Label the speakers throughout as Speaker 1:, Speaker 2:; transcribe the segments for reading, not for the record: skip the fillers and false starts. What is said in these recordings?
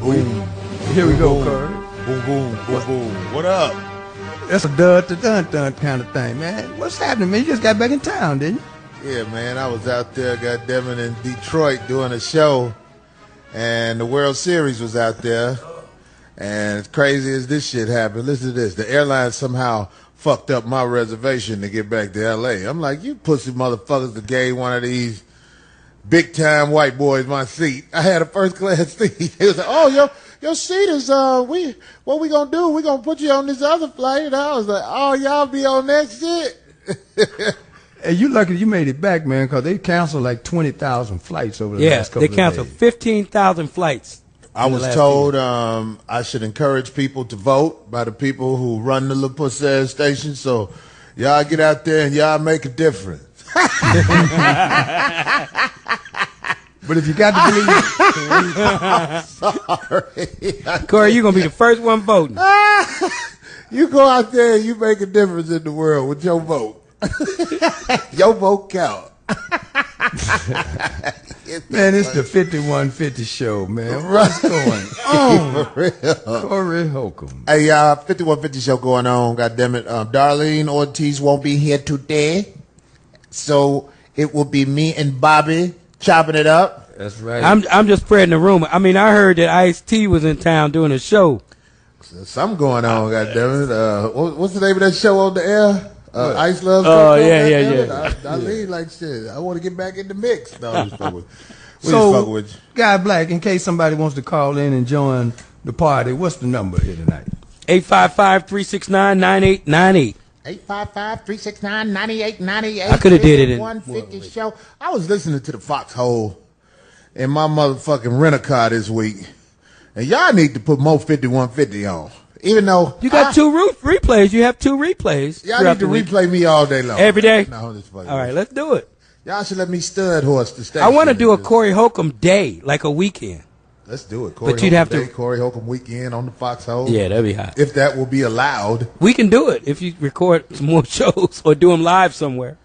Speaker 1: Boom.
Speaker 2: Here we go,
Speaker 1: Boom.
Speaker 2: Corey.
Speaker 1: Boom, boom, boom, boom. What up?
Speaker 2: That's a dun kind of thing, man. What's happening, man? You just got back in town, didn't you?
Speaker 1: Yeah, man, I was out there, goddammit, in Detroit doing a show, and the World Series was out there, and as crazy as this shit happened, listen to this. The airline somehow fucked up my reservation to get back to L.A. I'm like, you pussy motherfuckers that gave one of these big-time white boys my seat. I had a first-class seat. They was like, oh, your seat is, what we gonna do? We gonna put you on this other flight. And I was like, oh, y'all be on that shit?
Speaker 2: Hey, you lucky you made it back, man, because they canceled like 20,000 flights over the last couple of days.
Speaker 3: They canceled 15,000 flights.
Speaker 1: I was told I should encourage people to vote by the people who run the little pussy ass station. So y'all get out there and y'all make a difference.
Speaker 2: But if you got to believe,
Speaker 1: sorry.
Speaker 3: Corey, you're going to be the first one voting.
Speaker 1: You go out there and you make a difference in the world with your vote. Your vote count.
Speaker 2: man, it's the 5150 show, man. What's going on?
Speaker 1: For real.
Speaker 2: Corey Holcomb.
Speaker 1: Hey, 5150 show going on. Goddammit. Darlene Ortiz won't be here today. So it will be me and Bobby chopping it up.
Speaker 2: That's right.
Speaker 3: I'm just spreading the rumor. I mean, I heard that Ice-T was in town doing a show.
Speaker 1: Something going on, goddammit. What's the name of that show on the air? Ice Love.
Speaker 3: Oh, yeah.
Speaker 1: Darlene like shit. I want to get back in the mix. No, I'm just fucking with you. We
Speaker 2: So,
Speaker 1: just fucking with you.
Speaker 2: Guy Black, in case somebody wants to call in and join the party, what's the number here tonight?
Speaker 3: 855-369-9898.
Speaker 1: 855-369-9898.
Speaker 3: I coulda did it in
Speaker 1: 150 show. I was listening to the Foxxhole in my motherfucking rent-a-car this week, and y'all need to put more 5150 on. Even though
Speaker 3: You got two replays. You have two replays.
Speaker 1: y'all need to replay me all day long.
Speaker 3: Every day?
Speaker 1: No, I'm just fucking
Speaker 3: All right,
Speaker 1: with
Speaker 3: let's do it.
Speaker 1: you. Y'all should let me stud horse the station.
Speaker 3: I want to do a Corey Holcomb day, like a weekend.
Speaker 1: Let's do it. Corey
Speaker 3: But you'd
Speaker 1: Holcomb
Speaker 3: have to-
Speaker 1: Day, Corey Holcomb weekend on the Foxxhole.
Speaker 3: Yeah, that'd be hot.
Speaker 1: If that will be allowed.
Speaker 3: We can do it if you record some more shows or do them live somewhere.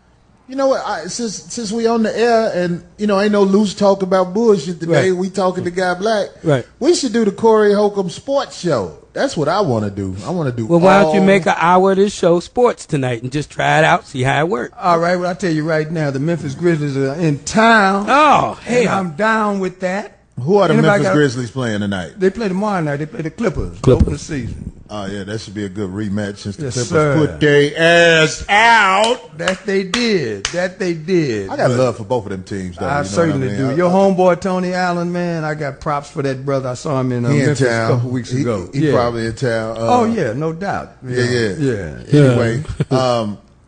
Speaker 1: You know what? Since we on the air and ain't no loose talk about bullshit today.
Speaker 3: Right.
Speaker 1: We talking to Guy Black.
Speaker 3: Right.
Speaker 1: We should do the Corey Holcomb sports show. That's what I want to do. I want to do.
Speaker 3: Well, why don't you make an hour of this show sports tonight and just try it out, see how it works?
Speaker 2: All right, well, I tell you right now, the Memphis Grizzlies are in town.
Speaker 3: Oh,
Speaker 2: and
Speaker 3: hell.
Speaker 2: I'm down with that.
Speaker 1: Who are the
Speaker 2: Anybody
Speaker 1: Memphis
Speaker 2: got-
Speaker 1: Grizzlies playing tonight?
Speaker 2: They play tomorrow night. They play the Clippers.
Speaker 3: Clippers.
Speaker 2: Open the season.
Speaker 1: Oh yeah, that should be a good rematch since the
Speaker 2: Yes,
Speaker 1: Clippers
Speaker 2: sir.
Speaker 1: put their ass out.
Speaker 2: That they did.
Speaker 1: I got love for both of them teams, though.
Speaker 2: I certainly do. Your homeboy Tony Allen, man, I got props for that brother. I saw him in
Speaker 1: He in
Speaker 2: Memphis a
Speaker 1: town.
Speaker 2: couple weeks ago.
Speaker 1: He probably in town.
Speaker 2: Oh yeah, no doubt.
Speaker 1: Yeah. Anyway,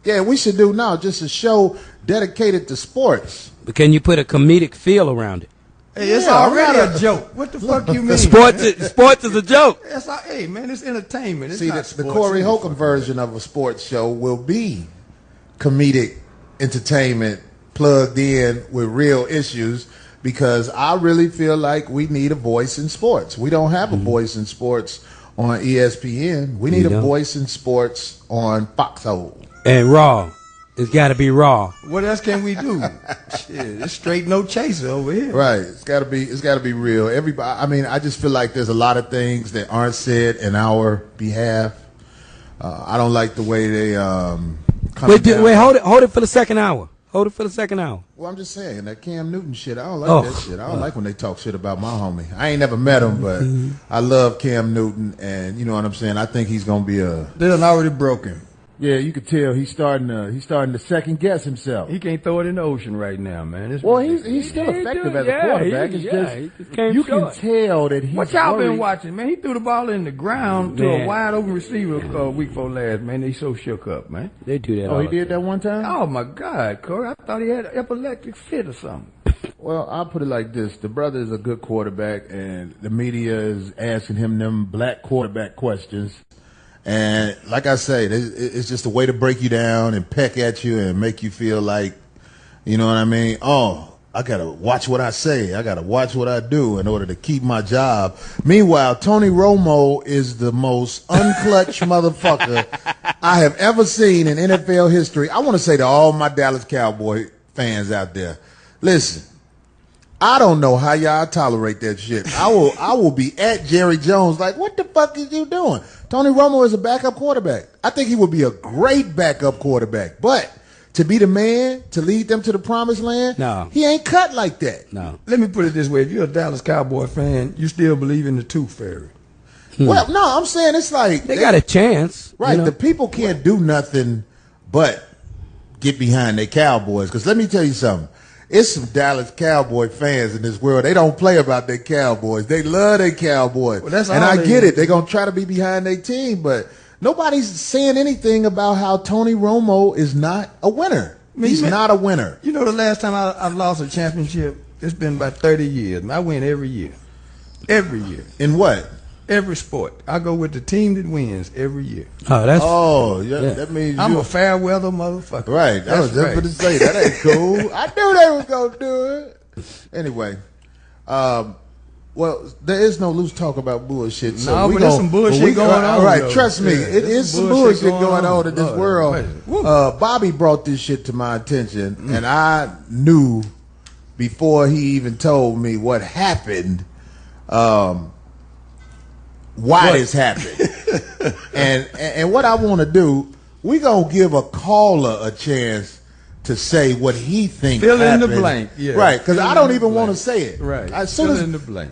Speaker 1: yeah, we should do now just a show dedicated to sports.
Speaker 3: But can you put a comedic feel around it?
Speaker 2: Hey, it's
Speaker 1: Yeah,
Speaker 2: already
Speaker 1: I gotta-
Speaker 2: a joke. What the fuck you mean?
Speaker 3: Sports is a joke.
Speaker 2: Hey man, it's entertainment. It's
Speaker 1: See,
Speaker 2: not
Speaker 1: the
Speaker 2: sports.
Speaker 1: Corey Holcomb version of a sports show will be comedic entertainment plugged in with real issues because I really feel like we need a voice in sports. We don't have a voice in sports on ESPN. We need a voice in sports on Foxxhole.
Speaker 3: And raw. It's got to be raw.
Speaker 2: What else can we do? Shit, it's straight no chaser over here.
Speaker 1: Right. It's got to be real. Everybody. I mean, I just feel like there's a lot of things that aren't said in our behalf. I don't like the way they
Speaker 3: Wait, hold it for the second hour. Hold it for the second hour.
Speaker 1: Well, I'm just saying that Cam Newton shit. I don't like that shit. I don't like when they talk shit about my homie. I ain't never met him, but I love Cam Newton, and you know what I'm saying. I think he's gonna be a.
Speaker 2: They done already broke him.
Speaker 1: Yeah, you could tell he's starting to second guess himself.
Speaker 2: He can't throw it in the ocean right now, man. It's
Speaker 1: Well,
Speaker 2: ridiculous.
Speaker 1: he's still
Speaker 3: He
Speaker 1: effective
Speaker 3: do,
Speaker 1: as
Speaker 3: yeah,
Speaker 1: a quarterback.
Speaker 3: he-
Speaker 1: It's
Speaker 3: yeah,
Speaker 1: just
Speaker 3: he just came
Speaker 1: you can
Speaker 3: short.
Speaker 1: tell that he's
Speaker 2: What y'all
Speaker 1: worried.
Speaker 2: been watching, man? He threw the ball in the ground to a
Speaker 3: Man.
Speaker 2: wide open receiver week before last, man. They so shook up, man.
Speaker 3: They do that.
Speaker 1: Oh,
Speaker 3: all
Speaker 1: he
Speaker 3: the
Speaker 1: did that one time?
Speaker 2: Oh my God, Corey! I thought he had an epileptic fit or something.
Speaker 1: Well, I'll put it like this. The brother is a good quarterback, and the media is asking him them black quarterback questions. And like I say, it's just a way to break you down and peck at you and make you feel like, you know what I mean? Oh, I got to watch what I say. I got to watch what I do in order to keep my job. Meanwhile, Tony Romo is the most unclutch motherfucker I have ever seen in NFL history. I want to say to all my Dallas Cowboy fans out there, listen, I don't know how y'all tolerate that shit. I will be at Jerry Jones like, what the fuck is you doing? Tony Romo is a backup quarterback. I think he would be a great backup quarterback, but to be the man, to lead them to the promised land,
Speaker 3: no,
Speaker 1: he ain't cut like that.
Speaker 3: No.
Speaker 2: Let me put it this way. If you're a Dallas Cowboy fan, you still believe in the Tooth Fairy.
Speaker 1: Well, no, I'm saying it's like
Speaker 3: they got a chance.
Speaker 1: Right,
Speaker 3: you know?
Speaker 1: the people can't do nothing but get behind their Cowboys. Because let me tell you something. It's some Dallas Cowboy fans in this world. They don't play about their Cowboys. They love their Cowboys.
Speaker 2: Well, that's
Speaker 1: and
Speaker 2: all
Speaker 1: I
Speaker 2: they
Speaker 1: get
Speaker 2: do.
Speaker 1: it. They're going to try to be behind their team, but nobody's saying anything about how Tony Romo is not a winner. He's not a winner.
Speaker 2: You know, the last time I lost a championship, it's been about 30 years. I win every year. Every year.
Speaker 1: In what?
Speaker 2: Every sport. I go with the team that wins every year.
Speaker 1: That means
Speaker 2: I'm a fair weather motherfucker.
Speaker 1: Right. I was just going to say, that ain't cool. I knew they was going to do it. Anyway, well, there is no loose talk about bullshit. So
Speaker 2: no, but there's some bullshit going on.
Speaker 1: All right,
Speaker 2: though.
Speaker 1: trust me, it is some bullshit going on in this world. Bobby brought this shit to my attention, and I knew before he even told me what happened, why this happened. and what I want to do, we gonna give a caller a chance to say what he thinks
Speaker 2: Fill
Speaker 1: happened.
Speaker 2: in the blank, yeah.
Speaker 1: Right, because I don't even want to say it.
Speaker 2: Right.
Speaker 1: Fill
Speaker 2: in the blank.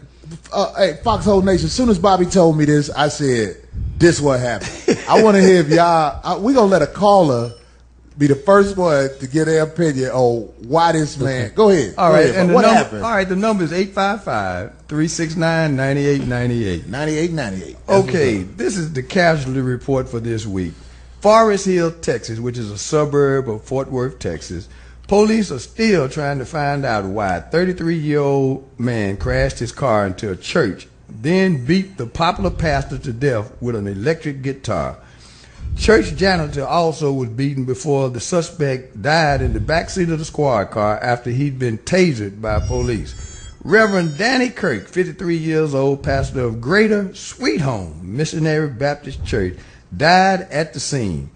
Speaker 1: Hey, Foxxhole Nation, as soon as Bobby told me this, I said, this what happened. I want to hear if y'all, we going to let a caller be the first one to get their opinion on why this man. Go ahead.
Speaker 2: All right. And
Speaker 1: what happened?
Speaker 2: All right. The number is 855-369-9898.
Speaker 1: 9898.
Speaker 2: Okay. This is the casualty report for this week. Forest Hill, Texas, which is a suburb of Fort Worth, Texas. Police are still trying to find out why a 33-year-old man crashed his car into a church, then beat the popular pastor to death with an electric guitar. Church janitor also was beaten before the suspect died in the backseat of the squad car after he'd been tasered by police. Reverend Danny Kirk, 53 years old, pastor of Greater Sweet Home Missionary Baptist Church, died at the scene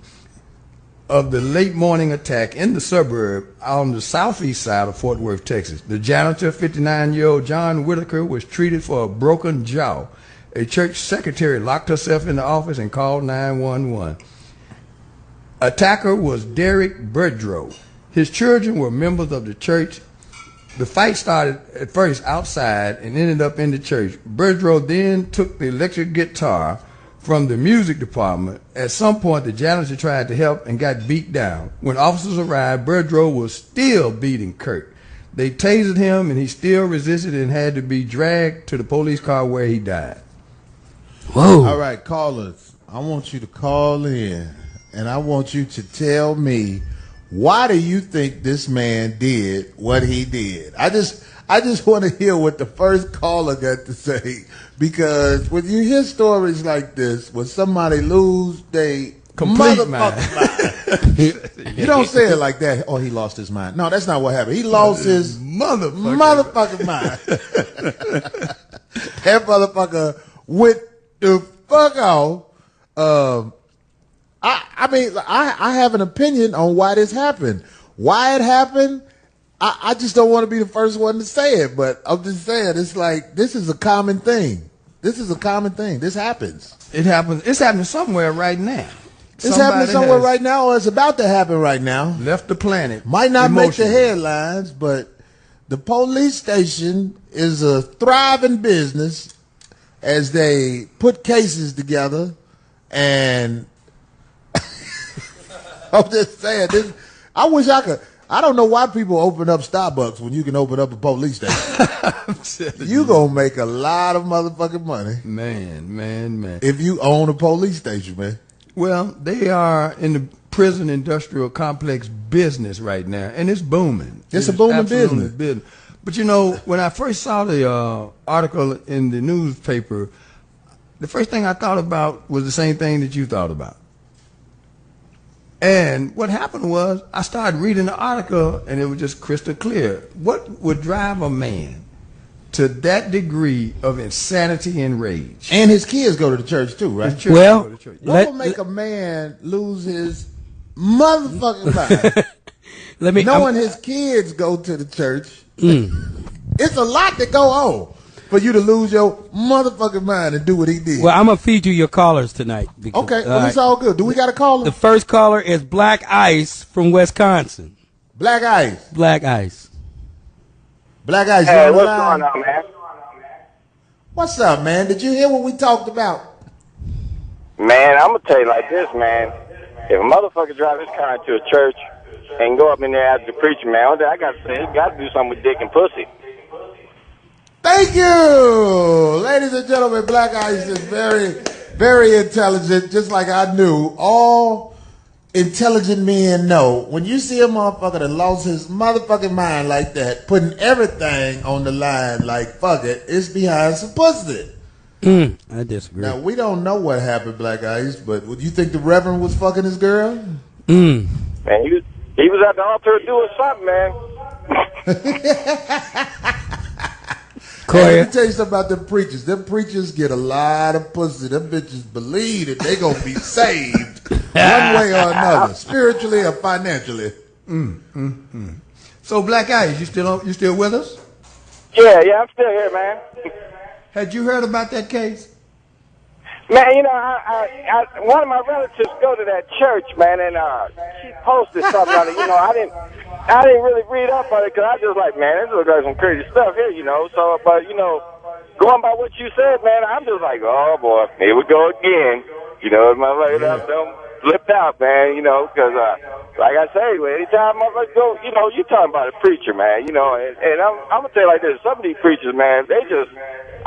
Speaker 2: of the late morning attack in the suburb on the southeast side of Fort Worth, Texas. The janitor, 59-year-old John Whitaker, was treated for a broken jaw. A church secretary locked herself in the office and called 911. Attacker was Derek Birdrow. His children were members of the church. The fight started at first outside and ended up in the church. Birdrow then took the electric guitar from the music department. At some point, the janitor tried to help and got beat down. When officers arrived, Birdrow was still beating Kirk. They tasered him, and he still resisted and had to be dragged to the police car where he died.
Speaker 3: Whoa.
Speaker 1: All right, callers, I want you to call in, and I want you to tell me, why do you think this man did what he did? I just want to hear what the first caller got to say, because when you hear stories like this, when somebody lose they
Speaker 2: complete mind.
Speaker 1: You don't say it like that. Oh, he lost his mind. No, that's not what happened. He lost his motherfucking mind. That motherfucker went the fuck off. I mean, I have an opinion on why this happened. Why it happened, I just don't want to be the first one to say it, but I'm just saying, it's like, this is a common thing. This is a common thing. This happens.
Speaker 2: It happens. It's happening somewhere right now.
Speaker 1: It's happening somewhere right now, or it's about to happen right now.
Speaker 2: Left the planet.
Speaker 1: Might not make the headlines, but the police station is a thriving business as they put cases together, and I'm just saying, I wish I could. I don't know why people open up Starbucks when you can open up a police station. You gonna make a lot of motherfucking money.
Speaker 2: Man.
Speaker 1: If you own a police station, man.
Speaker 2: Well, they are in the prison industrial complex business right now, and it's booming.
Speaker 1: It's a booming business.
Speaker 2: But you know, when I first saw the article in the newspaper, the first thing I thought about was the same thing that you thought about. And what happened was, I started reading the article, and it was just crystal clear. What would drive a man to that degree of insanity and rage?
Speaker 1: And his kids go to the church too, right?
Speaker 3: Well,
Speaker 1: what will make a man lose his motherfucking mind? Knowing his kids go to the church. It's a lot to go on for you to lose your motherfucking mind and do what he did.
Speaker 3: Well, I'm going to feed you your callers tonight. Because,
Speaker 1: Okay, well, it's all good. Do we got a caller?
Speaker 3: The first caller is Black Ice from Wisconsin.
Speaker 1: Black Ice.
Speaker 3: Black Ice.
Speaker 1: Black Ice.
Speaker 4: Hey, what's going on, man?
Speaker 1: What's up, man? Did you hear what we talked about?
Speaker 4: Man, I'm going to tell you like this, man. If a motherfucker drive his car into a church and go up in there after the preacher, man, I got to say, he got to do something with dick and pussy.
Speaker 1: Thank you! Ladies and gentlemen, Black Ice is very, very intelligent, just like I knew. All intelligent men know. When you see a motherfucker that lost his motherfucking mind like that, putting everything on the line like, fuck it, it's behind some pussy.
Speaker 3: I disagree.
Speaker 1: Now, we don't know what happened, Black Ice, but would you think the Reverend was fucking his girl?
Speaker 4: Man, he was at the altar doing something, man.
Speaker 1: Hey, let me tell you something about them preachers. Them preachers get a lot of pussy. Them bitches believe that they gonna be saved one way or another, spiritually or financially.
Speaker 2: So, Black Ice, you still with us?
Speaker 4: Yeah, I'm still here, man.
Speaker 2: Had you heard about that case?
Speaker 4: Man, you know, I one of my relatives go to that church, man, and she posted something on it. You know, I didn't really read up on it because I just like, man, this looks like some crazy stuff here, you know. So, but you know, going by what you said, man, I'm just like, oh boy, here we go again. You know, my like, I'm flipped out, man. You know, because like I say, anytime I go, you know, you talking about a preacher, man. You know, and I'm gonna tell you like this: some of these preachers, man, they just,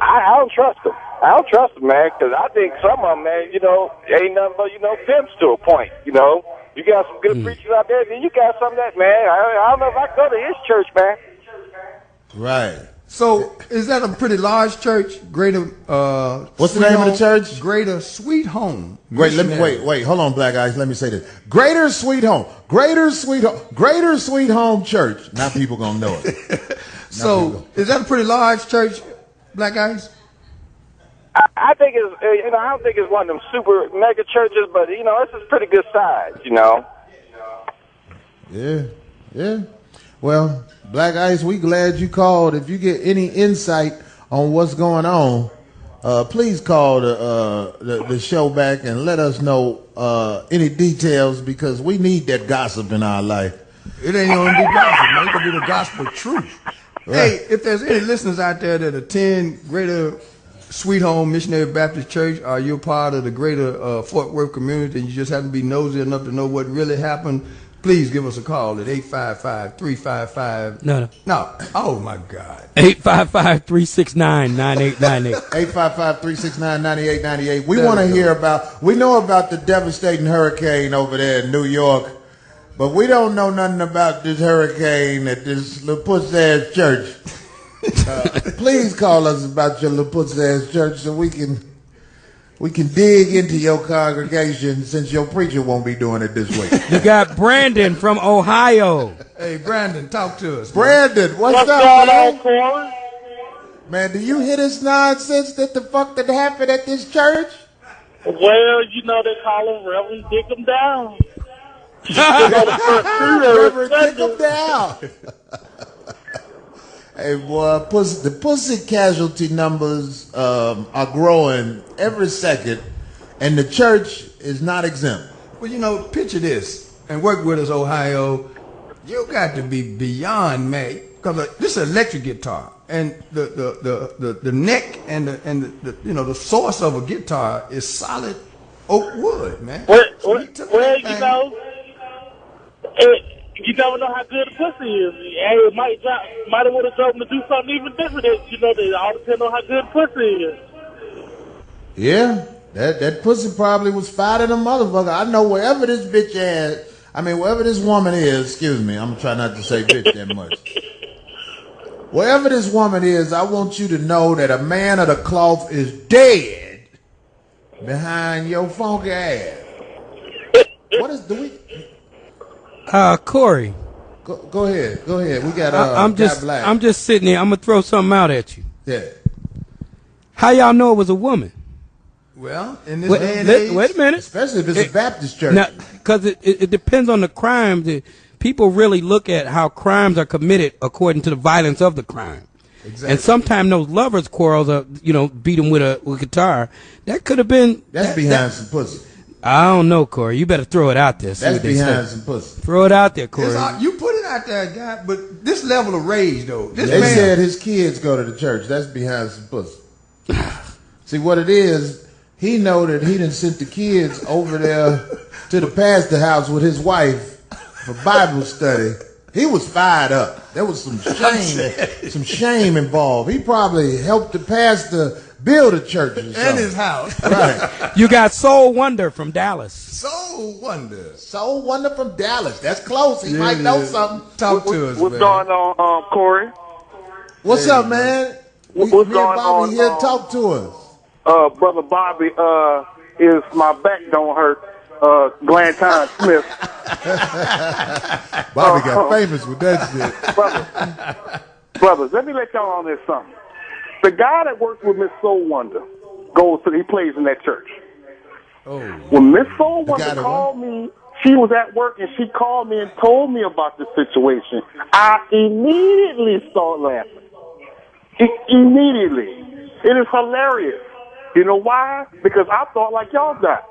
Speaker 4: I don't trust them. I don't trust them, man, because I think some of them, man, you know, ain't nothing but, you know, pimps to a point, you know. You got some good preachers out there, then you got some that, man, I don't know if I can go to his church, man.
Speaker 1: Right.
Speaker 2: So, is that a pretty large church? Greater,
Speaker 1: what's the name of the church?
Speaker 2: Greater Sweet Home.
Speaker 1: Wait, hold on, Black Ice. Let me say this. Greater Sweet Home Church. Now people gonna know it.
Speaker 2: So, is that a pretty large church, Black Ice?
Speaker 4: I think it's, you know, I don't think it's one of them super mega churches, but, you know, it's a pretty good size, you know.
Speaker 1: Yeah. Well, Black Ice, we glad you called. If you get any insight on what's going on, please call the show back and let us know any details, because we need that gossip in our life.
Speaker 2: It ain't gonna be gossip, man. It's gonna be the gospel truth. Right. Hey, if there's any listeners out there that attend Greater Sweet Home Missionary Baptist Church, are you part of the greater Fort Worth community and you just happen to be nosy enough to know what really happened, please give us a call at 855-355.
Speaker 3: No.
Speaker 2: Oh, my God.
Speaker 3: 855-369-9898.
Speaker 1: 855-369-9898. We want to hear we know about the devastating hurricane over there in New York, but we don't know nothing about this hurricane at this little pussy-ass church. Please call us about your little pussy-ass church so we can dig into your congregation, since your preacher won't be doing it this week.
Speaker 3: You got Brandon from Ohio.
Speaker 2: Hey, Brandon, talk to us.
Speaker 1: Brandon, what's up, man? Man, do you hear this nonsense that happened at this church?
Speaker 5: Well, you know they call him Reverend Dick 'em down.
Speaker 1: Reverend Dick 'em down. Hey, boy, the pussy casualty numbers are growing every second, and the church is not exempt.
Speaker 2: Well, you know, picture this, and work with us, Ohio. You got to be beyond mad, because this is an electric guitar, and the neck and the you know, the source of a guitar is solid oak wood, man.
Speaker 5: Well, you know, you never know how good the pussy is. Hey, it might have would have drove him to do something even different. You know, they all depend on how good the pussy is.
Speaker 1: Yeah, that pussy probably was fat in a motherfucker. I know wherever this wherever this woman is, excuse me, I'm trying not to say bitch that much. Wherever this woman is, I want you to know that a man of the cloth is dead behind your funky ass.
Speaker 3: Corey.
Speaker 1: Go ahead. We got
Speaker 3: I'm just sitting here. I'm gonna throw something out at you.
Speaker 1: Yeah.
Speaker 3: How y'all know it was a woman?
Speaker 2: Well, in this day and age,
Speaker 3: wait a minute.
Speaker 1: Especially if it's a Baptist church.
Speaker 3: Because it depends on the crime. People really look at how crimes are committed according to the violence of the crime.
Speaker 2: Exactly.
Speaker 3: And sometimes those lovers quarrels, beat them with a guitar. That could have been.
Speaker 1: That's behind some pussy.
Speaker 3: I don't know, Corey. You better throw it out there.
Speaker 1: That's behind some pussy.
Speaker 3: Throw it out there, Corey.
Speaker 2: You put it out there, guy. But this level of rage, though. They
Speaker 1: said his kids go to the church. That's behind some pussy. See what it is? He know that he done sent the kids over there to the pastor house with his wife for Bible study. He was fired up. There was some shame involved. He probably helped the pastor build a church or something.
Speaker 2: In his house.
Speaker 1: Right.
Speaker 3: You got Soul Wonder from Dallas.
Speaker 2: Soul Wonder
Speaker 1: from Dallas. That's close. He might know something.
Speaker 2: Talk to us,
Speaker 4: What's
Speaker 2: man.
Speaker 4: going on, Corey?
Speaker 1: What's up, man?
Speaker 4: What's going
Speaker 1: Bobby
Speaker 4: on?
Speaker 1: Here, talk to us.
Speaker 4: Brother Bobby, is my back don't hurt. Glenn Smith.
Speaker 1: Bobby got famous with that shit.
Speaker 4: Brothers, let me let y'all on this something. The guy that works with Miss Soul Wonder he plays in that church.
Speaker 2: Oh.
Speaker 4: When Miss Soul Wonder called me, she was at work and she called me and told me about the situation. I immediately started laughing. Immediately. It is hilarious. You know why? Because I thought like y'all thought.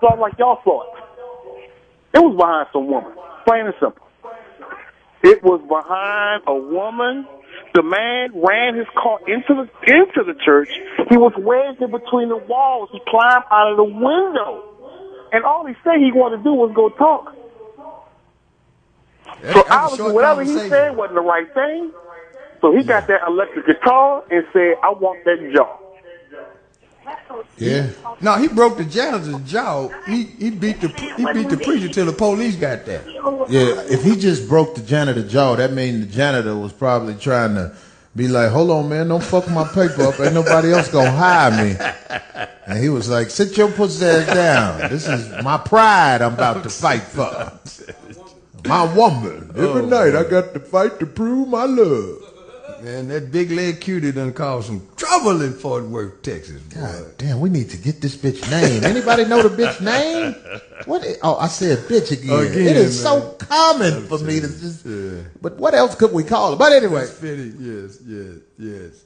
Speaker 4: Thought like y'all thought. It was behind some woman. Plain and simple. It was behind a woman. The man ran his car into the church. He was wedged in between the walls. He climbed out of the window. And all he said he wanted to do was go talk. So obviously whatever he said wasn't the right thing. So he got that electric guitar and said, I want that job.
Speaker 1: Yeah.
Speaker 2: No, he broke the janitor's jaw. He beat the preacher till the police got there.
Speaker 1: Yeah, if he just broke the janitor's jaw, that means the janitor was probably trying to be like, hold on, man, don't fuck my paper up. Ain't nobody else gonna hire me. And he was like, sit your pussy ass down. This is my pride I'm about to fight for. My woman. Every night I got to fight to prove my love.
Speaker 2: Man, that big leg cutie done caused some trouble in Fort Worth, Texas. Boy.
Speaker 1: God damn, we need to get this bitch name. Anybody know the bitch name? I said bitch again. It is man. So common for me to just. Yeah. But what else could we call it? But anyway.
Speaker 2: Yes.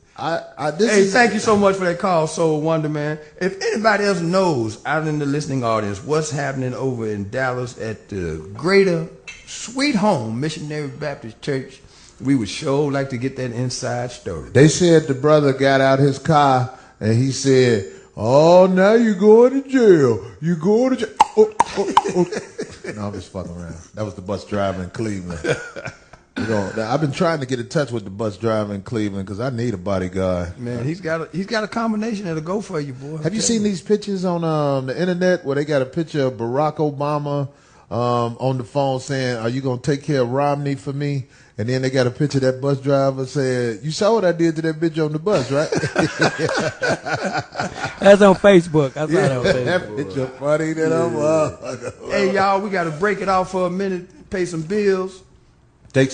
Speaker 2: Thank you so much for that call, Soul Wonder, man. If anybody else knows out in the listening audience what's happening over in Dallas at the Greater Sweet Home Missionary Baptist Church, we would sure like to get that inside story.
Speaker 1: They said the brother got out his car and he said, oh, now you going to jail. You going to jail. No, I'm just fucking around. That was the bus driver in Cleveland. I've been trying to get in touch with the bus driver in Cleveland because I need a bodyguard.
Speaker 2: Man, he's got a combination that'll go for you, boy.
Speaker 1: Have you seen these pictures on the internet where they got a picture of Barack Obama on the phone saying, are you going to take care of Romney for me? And then they got a picture of that bus driver saying, you saw what I did to that bitch on the bus, right?
Speaker 3: That's on Facebook. I saw that on Facebook.
Speaker 1: That picture funny that I'm
Speaker 2: Hey, y'all, we got to break it off for a minute, pay some bills.
Speaker 1: We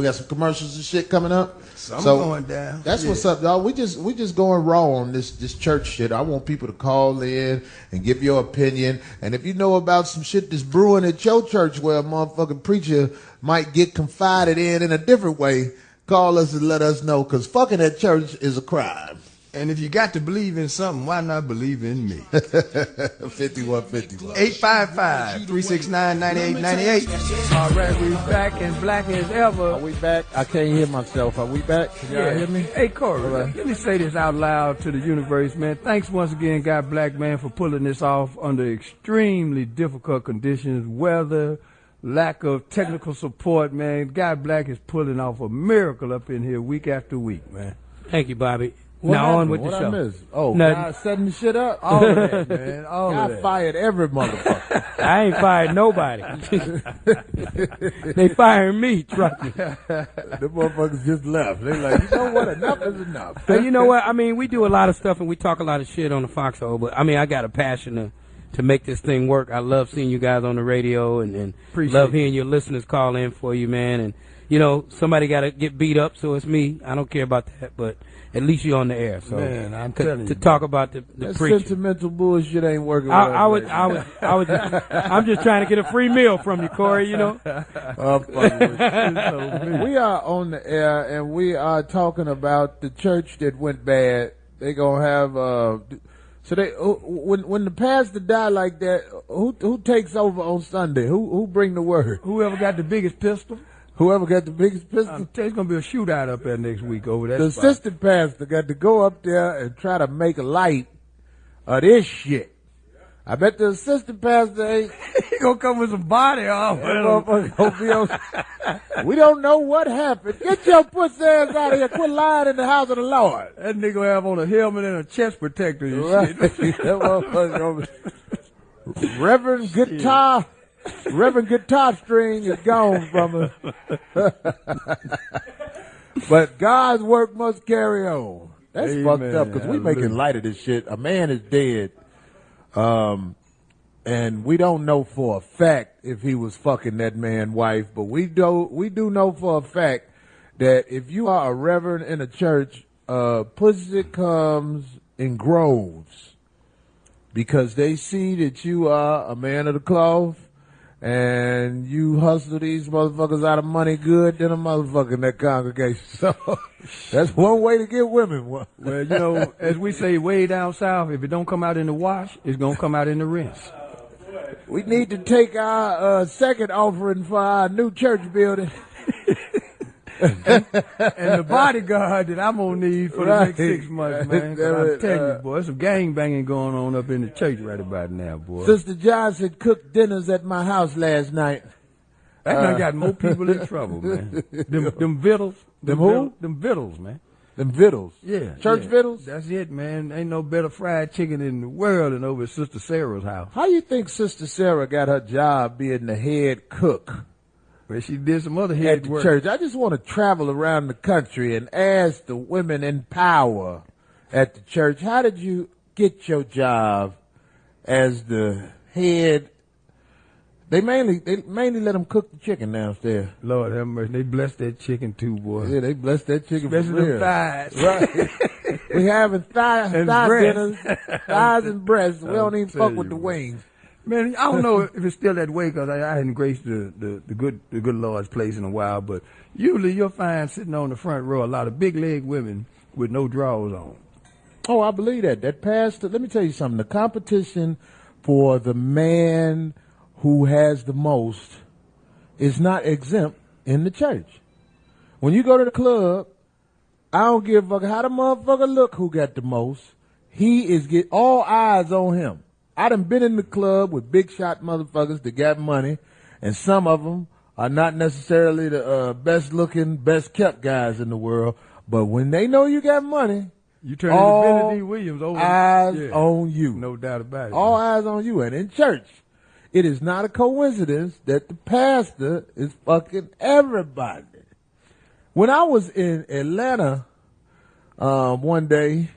Speaker 1: got some commercials and shit coming up.
Speaker 2: Something going down.
Speaker 1: That's what's up, y'all. We just going raw on this church shit. I want people to call in and give your opinion. And if you know about some shit that's brewing at your church where a motherfucking preacher might get confided in a different way, call us and let us know. Because fucking at church is a crime.
Speaker 2: And if you got to believe in something, why not believe in me?
Speaker 1: 5150.
Speaker 2: 855-369-9898.
Speaker 3: All right, we back and black as ever.
Speaker 6: Are we back? I can't hear myself. Are we back? Can y'all hear me?
Speaker 3: Hey, Corey, let me say this out loud to the universe, man. Thanks once again, God Black, man, for pulling this off under extremely difficult conditions, weather, lack of technical support, man. God Black is pulling off a miracle up in here week after week, man. Thank you, Bobby. Now on with the show.
Speaker 6: What I missed? Oh,
Speaker 3: Nothing.
Speaker 6: God setting the shit up?
Speaker 3: All of that, man. All
Speaker 6: God
Speaker 3: of that.
Speaker 6: fired every motherfucker.
Speaker 3: I ain't fired nobody. They firing me, trust me.
Speaker 6: The motherfuckers just left. They like, you know what? Enough is enough.
Speaker 3: So you know what? I mean, we do a lot of stuff and we talk a lot of shit on the Foxxhole, but I mean, I got a passion to make this thing work. I love seeing you guys on the radio and love hearing your listeners call in for you, man. And, you know, somebody got to get beat up, so it's me. I don't care about that, but at least you're on the air. So
Speaker 2: Man, I'm telling
Speaker 3: to
Speaker 2: you,
Speaker 3: talk about the
Speaker 6: That
Speaker 3: preaching.
Speaker 6: sentimental bullshit ain't working.
Speaker 3: I'm just trying to get a free meal from you, Corey. You know.
Speaker 6: We are on the air, and we are talking about the church that went bad. They gonna have so they when the pastor die like that, who takes over on Sunday? Who bring the word?
Speaker 3: Whoever got the biggest pistol.
Speaker 6: Whoever got the biggest pistol.
Speaker 3: There's gonna be a shootout up there next week over that.
Speaker 6: The
Speaker 3: spot.
Speaker 6: assistant pastor got to go up there and try to make light of this shit. I bet the assistant pastor ain't.
Speaker 3: He gonna come with some body off.
Speaker 6: We don't know what happened. Get your pussy ass out of here. Quit lying in the house of the Lord.
Speaker 3: That nigga gonna have on a helmet and a chest protector and
Speaker 6: Right.
Speaker 3: shit.
Speaker 6: Reverend Guitar String is gone from us. But God's work must carry on. That's
Speaker 3: Amen.
Speaker 6: fucked up because we
Speaker 3: Hallelujah.
Speaker 6: making light of this shit. A man is dead. And we don't know for a fact if he was fucking that man's wife, but we do know for a fact that if you are a reverend in a church, pussy comes in groves because they see that you are a man of the cloth and you hustle these motherfuckers out of money good than a motherfucker in that congregation. So that's one way to get women.
Speaker 3: Well, you know, as we say way down south, if it don't come out in the wash, it's gonna come out in the rinse.
Speaker 6: We need to take our second offering for our new church building.
Speaker 3: And the bodyguard that I'm gonna need for the next 6 months, man. 'Cause I'm telling you, boy, there's some gang banging going on up in the church right about now, boy.
Speaker 6: Sister Johnson cooked dinners at my house last night.
Speaker 3: That done got more people in trouble, man. Them vittles.
Speaker 6: Them who?
Speaker 3: Them vittles, man.
Speaker 6: Them vittles.
Speaker 3: Yeah.
Speaker 6: Church
Speaker 3: yeah.
Speaker 6: vittles?
Speaker 3: That's it, man. Ain't no better fried chicken in the world than over at Sister Sarah's house.
Speaker 6: How you think Sister Sarah got her job being the head cook
Speaker 3: Where she did some other
Speaker 6: at
Speaker 3: head
Speaker 6: the
Speaker 3: work.
Speaker 6: church? I just want to travel around the country and ask the women in power at the church, how did you get your job as the head? They mainly let them cook the chicken downstairs.
Speaker 3: Lord have mercy. They blessed that chicken too, boy.
Speaker 6: Yeah, they blessed that chicken
Speaker 3: Especially
Speaker 6: for real.
Speaker 3: them thighs.
Speaker 6: Right. We having thigh
Speaker 3: And
Speaker 6: dinners,
Speaker 3: breasts.
Speaker 6: thighs and breasts. We don't even
Speaker 3: tell
Speaker 6: fuck with
Speaker 3: you,
Speaker 6: the wings.
Speaker 3: Man, I don't know if it's still that way because I hadn't graced the good Lord's place in a while, but usually you'll find sitting on the front row a lot of big leg women with no drawers on.
Speaker 6: Oh, I believe that. That pastor, let me tell you something. The competition for the man who has the most is not exempt in the church. When you go to the club, I don't give a fuck how the motherfucker look who got the most. He is get all eyes on him. I done been in the club with big shot motherfuckers that got money, and some of them are not necessarily the best looking, best kept guys in the world. But when they know you got money,
Speaker 3: You turn into
Speaker 6: all
Speaker 3: Benny D. Williams over.
Speaker 6: eyes
Speaker 3: Yeah.
Speaker 6: on you.
Speaker 3: No doubt about it.
Speaker 6: All eyes on you. And in church, it is not a coincidence that the pastor is fucking everybody. When I was in Atlanta one day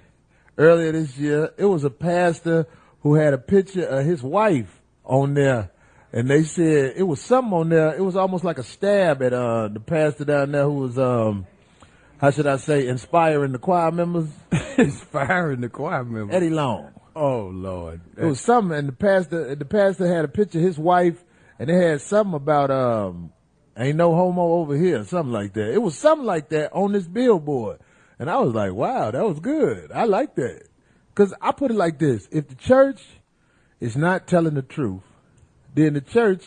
Speaker 6: earlier this year, it was a pastor who had a picture of his wife on there. And they said it was something on there. It was almost like a stab at the pastor down there who was, how should I say, inspiring the choir members.
Speaker 3: Inspiring the choir member.
Speaker 6: Eddie Long.
Speaker 3: Oh, Lord.
Speaker 6: It was something, and the pastor had a picture of his wife, and it had something about ain't no homo over here, something like that. It was something like that on this billboard, and I was like, wow, that was good. I like that, because I put it like this: if the church is not telling the truth, then the church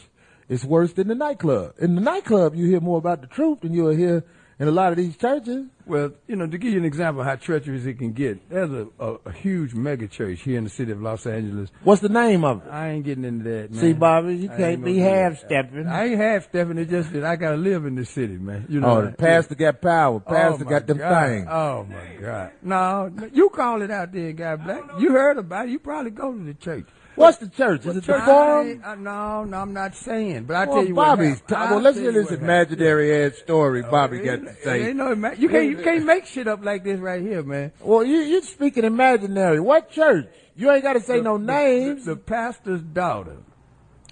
Speaker 6: is worse than the nightclub. In the nightclub, you hear more about the truth than you'll hear in a lot of these churches.
Speaker 3: Well, you know, to give you an example of how treacherous it can get, there's a huge mega church here in the city of Los Angeles.
Speaker 6: What's the name of it?
Speaker 3: I ain't getting into that, man.
Speaker 6: See, Bobby, you
Speaker 3: I
Speaker 6: can't
Speaker 3: ain't
Speaker 6: be
Speaker 3: gonna do that.
Speaker 6: half-stepping.
Speaker 3: I ain't half-stepping. It's just that I got to live in this city, man. You know.
Speaker 6: Oh, the pastor got power. Pastor
Speaker 3: my
Speaker 6: got them
Speaker 3: God.
Speaker 6: things.
Speaker 3: Oh, my God. No, you call it out there, Guy Black. You heard about it. You probably go to the church.
Speaker 6: What's the church? Is it the forum?
Speaker 3: No, I'm not saying. But I
Speaker 6: Well,
Speaker 3: tell you
Speaker 6: Bobby's
Speaker 3: what happened.
Speaker 6: well, let's
Speaker 3: I'll
Speaker 6: hear
Speaker 3: tell you
Speaker 6: this
Speaker 3: what happened.
Speaker 6: imaginary ass story Bobby got to
Speaker 3: It
Speaker 6: say.
Speaker 3: ain't no you can't make shit up like this right here, man.
Speaker 6: Well, you're speaking imaginary. What church? You ain't got to say no names.
Speaker 3: The pastor's daughter,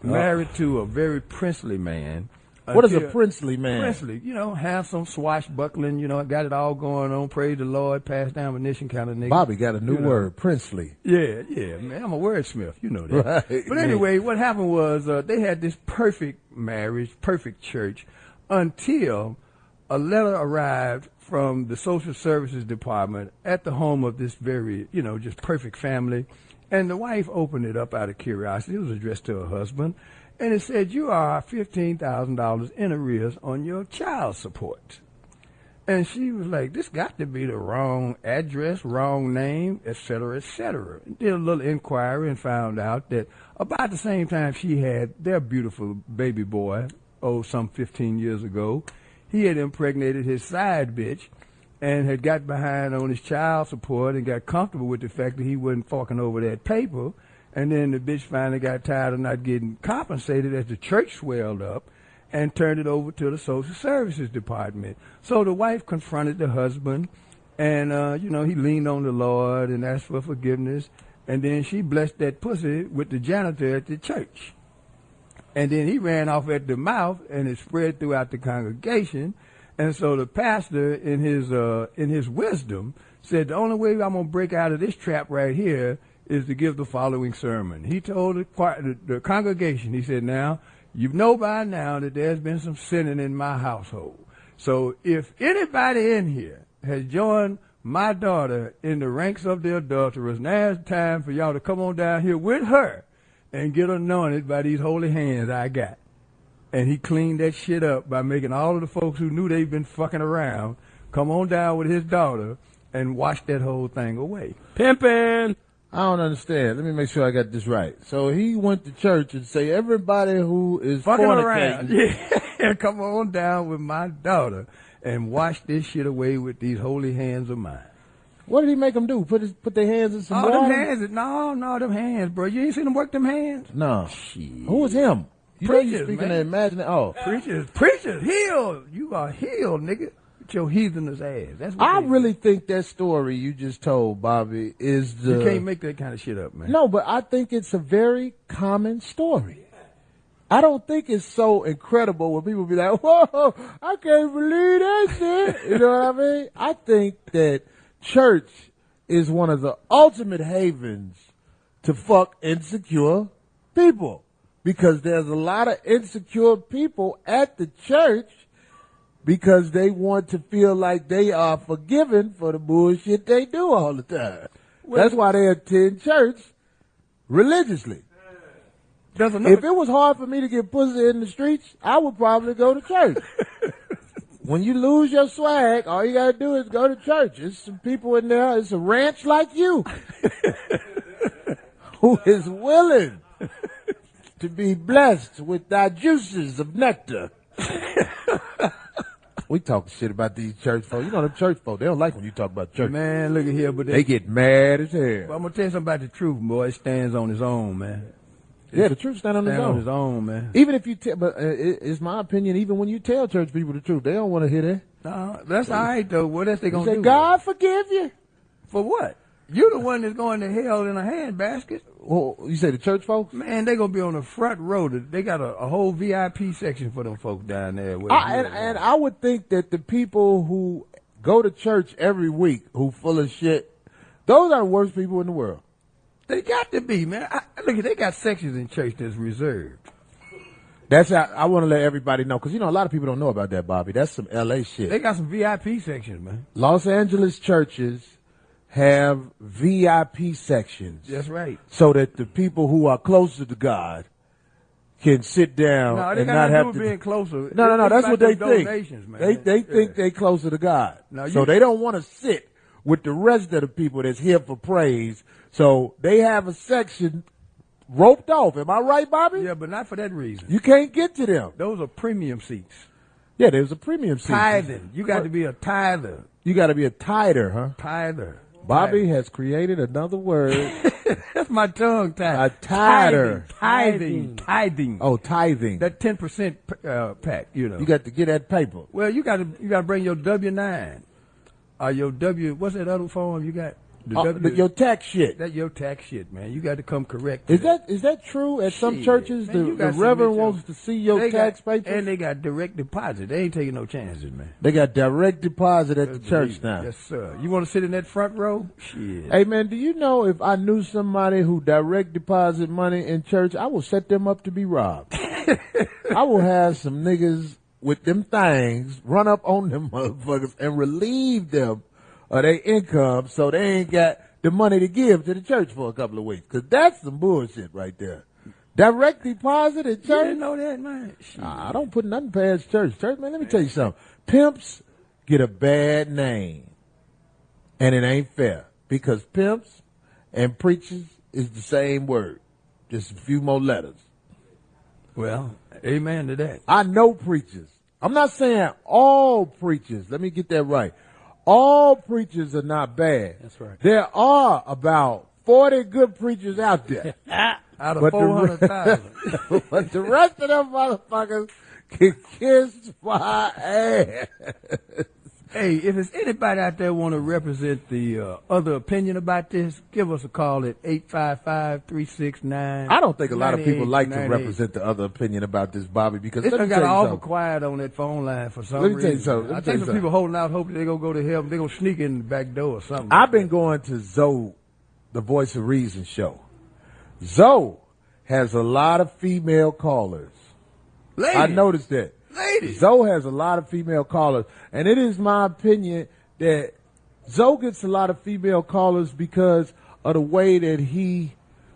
Speaker 3: married to a very princely man,
Speaker 6: What is a princely man?
Speaker 3: Princely, handsome, swashbuckling, got it all going on. Praise the Lord, pass down munition kind of nigga.
Speaker 6: Bobby got a new word, princely.
Speaker 3: Yeah, man. I'm a wordsmith. You know that.
Speaker 6: Right,
Speaker 3: but anyway, what happened was they had this perfect marriage, perfect church, until a letter arrived from the social services department at the home of this very, just perfect family. And the wife opened it up out of curiosity. It was addressed to her husband. And it said, you are $15,000 in arrears on your child support. And she was like, this got to be the wrong address, wrong name, et cetera, et cetera. Did a little inquiry and found out that about the same time she had their beautiful baby boy, some 15 years ago, he had impregnated his side bitch and had got behind on his child support and got comfortable with the fact that he wasn't forking over that paper. And then the bitch finally got tired of not getting compensated as the church swelled up and turned it over to the social services department. So the wife confronted the husband and, he leaned on the Lord and asked for forgiveness. And then she blessed that pussy with the janitor at the church. And then he ran off at the mouth and it spread throughout the congregation. And so the pastor in his wisdom said, the only way I'm going to break out of this trap right here is to give the following sermon. He told the congregation, he said, now, you know by now that there's been some sinning in my household. So if anybody in here has joined my daughter in the ranks of the adulterers, now's time for y'all to come on down here with her and get anointed by these holy hands I got. And he cleaned that shit up by making all of the folks who knew they'd been fucking around come on down with his daughter and wash that whole thing away.
Speaker 5: Pimping!
Speaker 6: I don't understand. Let me make sure I got this right. So he went to church and say, everybody who is
Speaker 3: fucking
Speaker 6: fornicating,
Speaker 3: around, come on down with my daughter and wash this shit away with these holy hands of mine.
Speaker 6: What did he make them do? Put their hands in some water?
Speaker 3: Them hands, no, them hands, bro. You ain't seen them work them hands?
Speaker 6: No.
Speaker 3: Shit.
Speaker 6: Who was him? You
Speaker 3: Preachers,
Speaker 6: know you speaking
Speaker 3: man.
Speaker 6: of imagining. Oh,
Speaker 3: Preachers, healed. You are healed, nigga. With your heathenous ass. That's what
Speaker 6: I really think that story you just told, Bobby, is the.
Speaker 3: You can't make that kind of shit up, man.
Speaker 6: No, but I think it's a very common story. I don't think it's so incredible when people be like, whoa, I can't believe that shit. You know what I mean? I think that church is one of the ultimate havens to fuck insecure people. Because there's a lot of insecure people at the church because they want to feel like they are forgiven for the bullshit they do all the time. That's why they attend church religiously. If it was hard for me to get pussy in the streets, I would probably go to church. When you lose your swag, all you gotta do is go to church. There's some people in there, it's a ranch like you, who is willing to be blessed with thy juices of nectar. We talk shit about these church folk. You know them church folk, they don't like when you talk about church.
Speaker 3: Man, look at here, but
Speaker 6: they get mad as hell.
Speaker 3: But I'm gonna tell you something about the truth, boy. It stands on its own, man.
Speaker 6: Yeah, the truth stands on
Speaker 3: its own, man.
Speaker 6: Even if you but it's my opinion, even when you tell church people the truth, they don't want to hear that.
Speaker 3: No, that's all right, though. What else they going to do?
Speaker 6: God forgive you.
Speaker 3: For what? You're the one that's going to hell in a handbasket.
Speaker 6: Well, you say the church folks?
Speaker 3: Man, they going to be on the front row. They got a whole VIP section for them folks down there.
Speaker 6: And I would think that the people who go to church every week who full of shit, those are the worst people in the world.
Speaker 3: They got to be, man. Look, they got sections in church that's reserved.
Speaker 6: That's how I want to let everybody know, because, a lot of people don't know about that, Bobby. That's some L.A. shit.
Speaker 3: They got some VIP sections, man.
Speaker 6: Los Angeles churches have VIP sections.
Speaker 3: That's right.
Speaker 6: So that the people who are closer to God can sit down and not have to
Speaker 3: being closer.
Speaker 6: No. That's what they think.
Speaker 3: Man.
Speaker 6: They think they closer to God. So they don't want to sit with the rest of the people that's here for praise. So they have a section roped off. Am I right, Bobby?
Speaker 3: Yeah, but not for that reason.
Speaker 6: You can't get to them.
Speaker 3: Those are premium seats.
Speaker 6: Yeah, there's a premium seat.
Speaker 3: Tithing. You got to be a tither.
Speaker 6: You got to be a tither, huh?
Speaker 3: Tither.
Speaker 6: Bobby has created another word.
Speaker 3: That's my tongue tied.
Speaker 6: A tither.
Speaker 3: Tithing.
Speaker 6: Oh, tithing.
Speaker 3: That 10% pack,
Speaker 6: You got to get that paper.
Speaker 3: Well, you got to bring your W-9. Or your what's that other form you got?
Speaker 6: Your tax shit.
Speaker 3: That your tax shit, man. You got to come correct.
Speaker 6: Is that true? At some churches,
Speaker 3: man,
Speaker 6: the reverend wants to see your tax papers,
Speaker 3: and they got direct deposit. They ain't taking no chances, man.
Speaker 6: They got direct deposit at the church now.
Speaker 3: Yes, sir. You want to sit in that front row? Shit.
Speaker 6: Hey, man, do you know if I knew somebody who direct deposit money in church, I will set them up to be robbed. I will have some niggas with them things run up on them motherfuckers and relieve them of their income so they ain't got the money to give to the church for a couple of weeks. Because that's some bullshit right there. Direct deposit at church?
Speaker 3: You didn't know that, man?
Speaker 6: Nah, I don't put nothing past church. Church, man, let me tell you something. Pimps get a bad name. And it ain't fair. Because pimps and preachers is the same word. Just a few more letters.
Speaker 3: Well, amen to that.
Speaker 6: I know preachers. I'm not saying all preachers. Let me get that right. All preachers are not bad.
Speaker 3: That's right.
Speaker 6: There are about 40 good preachers out there.
Speaker 3: Out of 400,000.
Speaker 6: But the rest of them motherfuckers can kiss my ass.
Speaker 3: Hey, if there's anybody out there want to represent the other opinion about this, give us a call at 855-369.
Speaker 6: I don't think a lot of people like to represent the other opinion about this, Bobby, because
Speaker 3: it's got awful quiet on that phone line for some reason.
Speaker 6: Let me tell you something.
Speaker 3: I think some people holding out hope they're going to go to heaven. They're going to sneak in the back door or something.
Speaker 6: I've been going to Zoe, the Voice of Reason show. Zoe has a lot of female callers.
Speaker 3: Ladies.
Speaker 6: I noticed that.
Speaker 3: Ladies.
Speaker 6: Zoe has a lot of female callers, and it is my opinion that Zoe gets a lot of female callers because of the way that he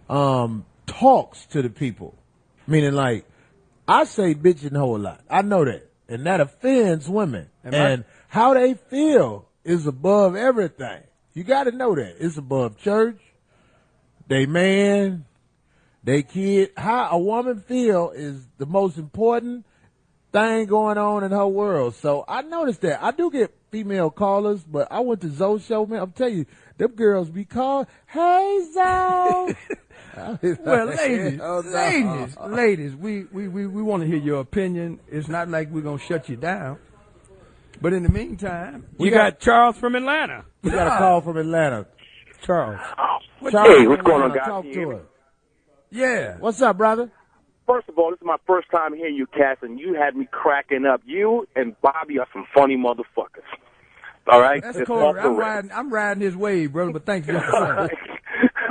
Speaker 6: talks to the people. Meaning, like, I say bitch and hoe a lot. I know that, and that offends women. And how they feel is above everything. You got to know that. It's above church, they man, they kid. How a woman feel is the most important thing going on in her world. So I noticed that. I do get female callers, but I went to Zoe's show, man. I'm telling you, them girls be called, hey, Zoe.
Speaker 3: Well, ladies, we want to hear your opinion. It's not like we're going to shut you down. But in the meantime,
Speaker 7: we got Charles from Atlanta.
Speaker 6: We got a call from Atlanta. Charles.
Speaker 4: Hey, what's going on, guys?
Speaker 6: Talk to us.
Speaker 3: Yeah.
Speaker 6: What's up, brother?
Speaker 4: First of all, this is my first time hearing you, Cass, and you had me cracking up. You and Bobby are some funny motherfuckers. All right?
Speaker 3: That's cool. I'm riding his wave, brother, but thanks for saying.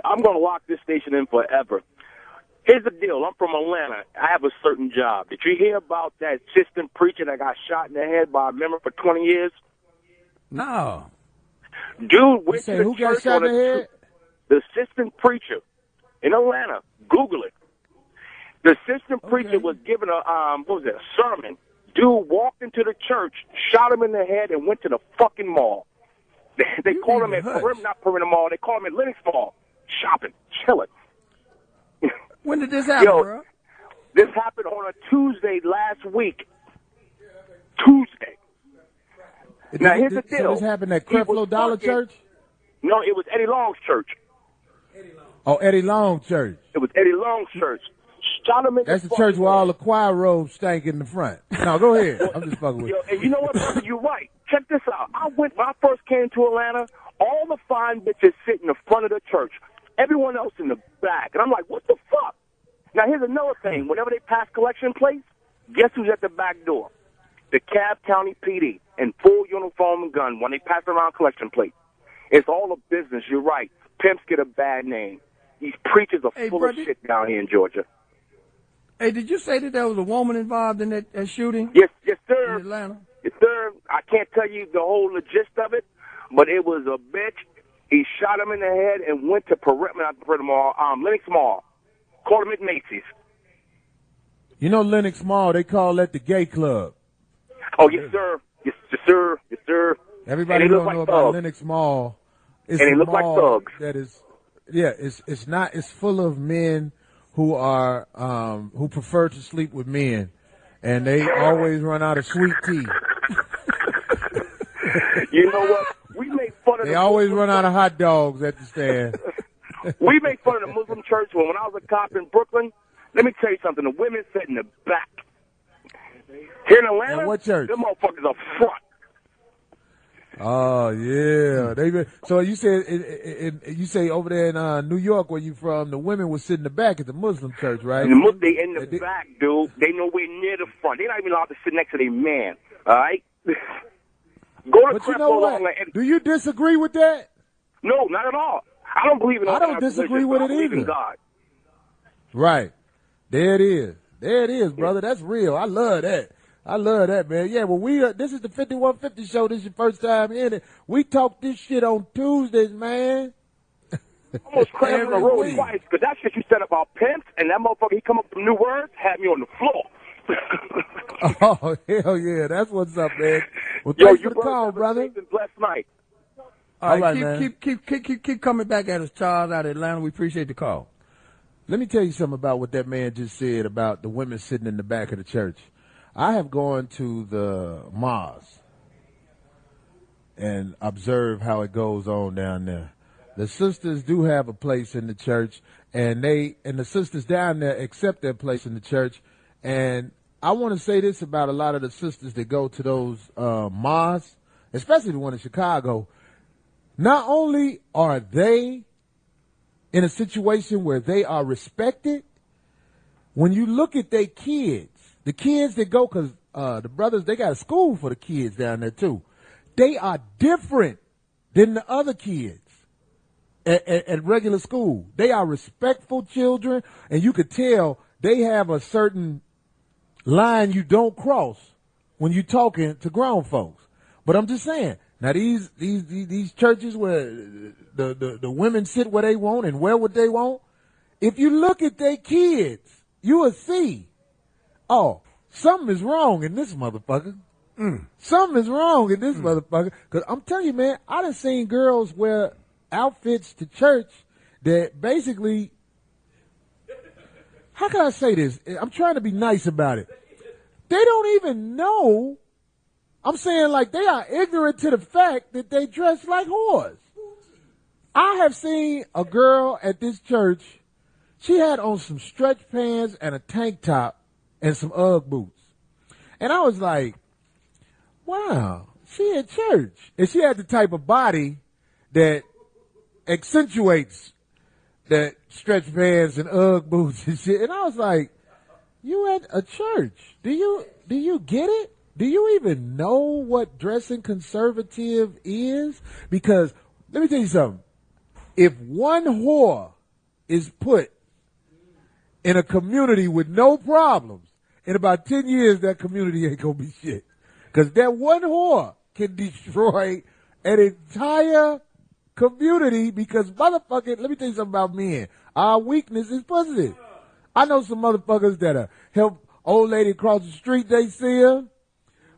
Speaker 4: I'm going to lock this station in forever. Here's the deal. I'm from Atlanta. I have a certain job. Did you hear about that assistant preacher that got shot in the head by a member for 20 years?
Speaker 3: No.
Speaker 4: Dude went to the
Speaker 6: who
Speaker 4: church
Speaker 6: got shot in the head?
Speaker 4: The assistant preacher in Atlanta. Google it. The assistant preacher was given a sermon. Dude walked into the church, shot him in the head, and went to the fucking mall. They call him at not Perimeter Mall. They call him at Lenox Mall. Shopping, chilling.
Speaker 3: When did this happen, bro?
Speaker 4: This happened on a Tuesday last week. Tuesday. Now, here's the deal.
Speaker 6: So this happened at Creflo Dollar Church?
Speaker 4: No, it was Eddie Long's church.
Speaker 6: Eddie Long Church.
Speaker 4: It was Eddie Long's church. Shot him in
Speaker 6: That's the church where all the choir robes stank in the front. No, go ahead. I'm just fucking with you.
Speaker 4: And you know what, brother? You're right. Check this out. When I first came to Atlanta, all the fine bitches sit in the front of the church. Everyone else in the back. And I'm like, what the fuck? Now, here's another thing. Whenever they pass collection plates, guess who's at the back door? The Cobb County PD in full uniform and gun when they pass around collection plates. It's all a business. You're right. Pimps get a bad name. These preachers are full of shit down here in Georgia.
Speaker 3: Hey, did you say that there was a woman involved in that shooting?
Speaker 4: Yes, sir.
Speaker 3: In Atlanta?
Speaker 4: Yes, sir. I can't tell you the whole gist of it, but it was a bitch. He shot him in the head and went to Lenox Mall. Called him at Macy's.
Speaker 6: You know Lenox Mall, they call that the gay club.
Speaker 4: Oh, yes, sir. Yes, sir. Yes, sir.
Speaker 6: Everybody don't know about Lenox Mall.
Speaker 4: And they look like thugs.
Speaker 6: That is, it's full of men who are, who prefer to sleep with men. And they always run out of sweet tea.
Speaker 4: You know what? We make fun of
Speaker 6: They always run out of hot dogs at the stand.
Speaker 4: We make fun of the Muslim church when I was a cop in Brooklyn. Let me tell you something. The women sit in the back. Here in Atlanta,
Speaker 6: what church?
Speaker 4: them motherfuckers are front.
Speaker 6: Oh yeah, so you said you say over there in New York, where you from, the women would sit in the back at the Muslim church, right?
Speaker 8: They in the back, dude. They nowhere near the front. They're not even allowed to sit next to their man. All right. Go to
Speaker 6: But you know what? Do you disagree with that?
Speaker 8: No, not at all. I don't believe in.
Speaker 6: I don't disagree with it either.
Speaker 8: In God.
Speaker 6: Right. There it is. There it is, brother. That's real. I love that. I love that, man. Yeah, well, this is the 5150 show. This is your first time in it. We talk this shit on Tuesdays, man.
Speaker 8: Almost crashed on the road twice, because that shit you said about Pimps, and that motherfucker, he come up with new words, had me on the floor.
Speaker 6: Oh, hell yeah. That's what's up, man. Well, thanks for the call, brother.
Speaker 8: Blessed night.
Speaker 3: All right, man. Keep coming back at us, Charles, out of Atlanta. We appreciate the call.
Speaker 6: Let me tell you something about what that man just said about the women sitting in the back of the church. I have gone to the mosque and observed how it goes on down there. The sisters do have a place in the church, and the sisters down there accept their place in the church. And I want to say this about a lot of the sisters that go to those mosques, especially the one in Chicago. Not only are they in a situation where they are respected, when you look at their kids, the kids that go, because the brothers, they got a school for the kids down there too. They are different than the other kids at regular school. They are respectful children, and you could tell they have a certain line you don't cross when you're talking to grown folks. But I'm just saying, now these churches where the women sit where they want and wear what they want, if you look at their kids, you will see, oh, something is wrong in this motherfucker. Something is wrong in this motherfucker. Because I'm telling you, man, I done seen girls wear outfits to church that basically, how can I say this? I'm trying to be nice about it. They don't even know. I'm saying, like, they are ignorant to the fact that they dress like whores. I have seen a girl at this church. She had on some stretch pants and a tank top and some Ugg boots. And I was like, wow, she at church. And she had the type of body that accentuates that stretch pants and Ugg boots and shit. And I was like, you at a church. Do you get it? Do you even know what dressing conservative is? Because let me tell you something. If one whore is put in a community with no problems, in about 10 years, that community ain't going to be shit. Because that one whore can destroy an entire community because motherfucking, let me tell you something about men. Our weakness is pussy. I know some motherfuckers that help old lady across the street, they see her.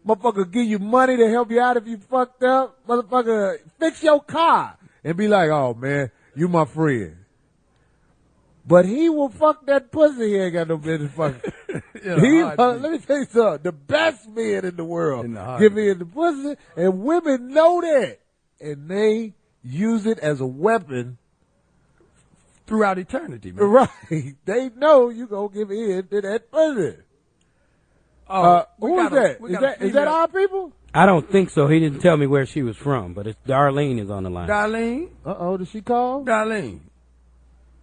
Speaker 6: Motherfucker give you money to help you out if you fucked up. Motherfucker fix your car and be like, oh man, you my friend. But he will fuck that pussy. He ain't got no business fucking. Let me tell you something. The best men in the world give me the pussy, and women know that, and they use it as a weapon
Speaker 3: throughout eternity, man.
Speaker 6: Right? They know you gonna give in to that pussy. Who is that? Is that our people?
Speaker 7: I don't think so. He didn't tell me where she was from, but it's Darlene is on the line.
Speaker 3: Darlene?
Speaker 6: Uh-oh, did she call?
Speaker 3: Darlene.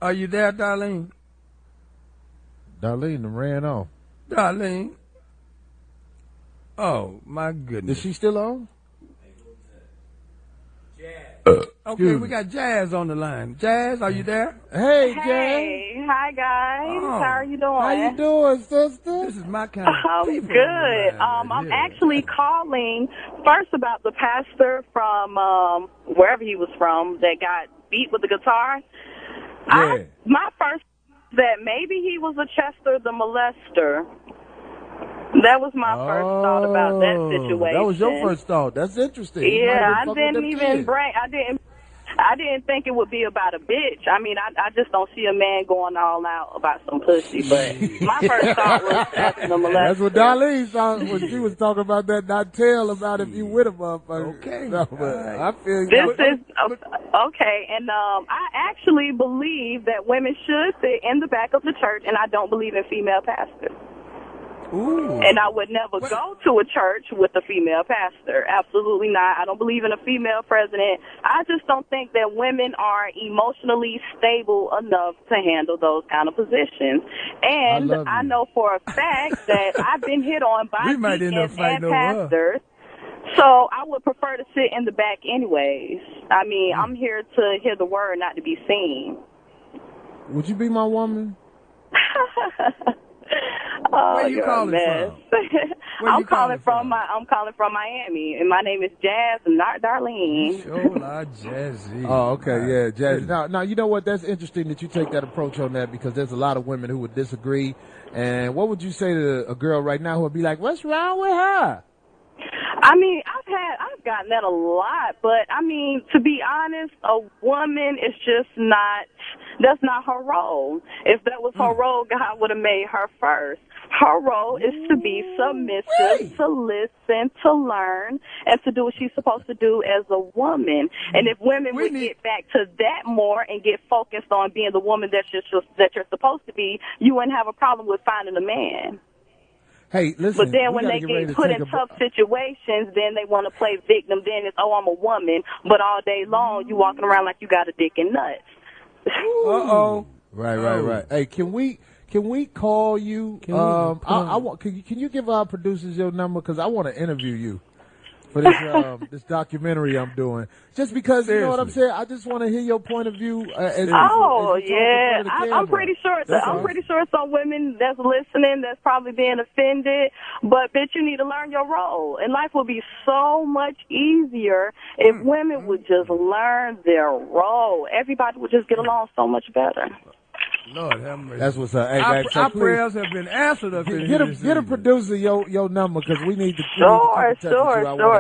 Speaker 3: Are you there, Darlene?
Speaker 6: Darlene ran off.
Speaker 3: Darlene. Oh, my goodness.
Speaker 6: Is she still on?
Speaker 3: Okay, we got Jazz on the line. Jazz, are you there?
Speaker 6: Hey, Jazz.
Speaker 9: Hey, hi guys.
Speaker 3: Oh,
Speaker 9: how are you doing?
Speaker 6: How you doing, sister?
Speaker 3: This is my kind of
Speaker 9: I'm
Speaker 3: people.
Speaker 9: good. I'm actually calling first about the pastor from wherever he was from that got beat with the guitar.
Speaker 6: Yeah.
Speaker 9: My first that maybe he was a Chester the molester. That was my first thought about that situation.
Speaker 6: That was your first thought. That's interesting.
Speaker 9: Yeah, I didn't think it would be about a bitch. I mean, I just don't see a man going all out about some pussy. But my first thought was asking the molester.
Speaker 6: That's what Darlene thought when she was talking about that. Not tell about if you with a motherfucker.
Speaker 3: Okay.
Speaker 6: No, but I feel
Speaker 9: this is okay, and I actually believe that women should sit in the back of the church, and I don't believe in female pastors.
Speaker 3: Ooh.
Speaker 9: And I would never go to a church with a female pastor. Absolutely not. I don't believe in a female president. I just don't think that women are emotionally stable enough to handle those kind of positions. And I know for a fact that I've been hit on by deacons and pastors. So I would prefer to sit in the back anyways. I mean, I'm here to hear the word, not to be seen.
Speaker 6: Would you be my woman?
Speaker 3: Where you calling from?
Speaker 9: I'm calling from Miami, and my name is Jazz, not Darlene.
Speaker 3: Sure, Jazzy.
Speaker 6: Oh, okay, yeah, Jazz. Now, you know what? That's interesting that you take that approach on that, because there's a lot of women who would disagree. And what would you say to a girl right now who would be like, "What's wrong with her?"
Speaker 9: I mean, I've gotten that a lot, but I mean, to be honest, a woman is just that's not her role. If that was her role, God would have made her first. Her role is to be submissive, to listen, to learn, and to do what she's supposed to do as a woman. And if women would get back to that more and get focused on being the woman that you're supposed to be, you wouldn't have a problem with finding a man.
Speaker 6: Hey, listen.
Speaker 9: But then when they get put in tough situations, then they want to play victim. Then it's, oh, I'm a woman. But all day long, you walking around like you got a dick and nuts.
Speaker 3: Uh-oh.
Speaker 6: Right. Hey, can we call you? Can you give our producers your number? Because I want to interview you for this this documentary I'm doing. Just because, you know what I'm saying? I just want to hear your point of view.
Speaker 9: I'm pretty sure. I'm pretty sure some women that's listening that's probably being offended. But bitch, you need to learn your role, and life would be so much easier if women would just learn their role. Everybody would just get along so much better.
Speaker 3: Lord have mercy.
Speaker 6: That's what's up. Hey,
Speaker 3: our prayers have been answered up in here.
Speaker 6: Get a producer your number, because we need to.
Speaker 9: Sure,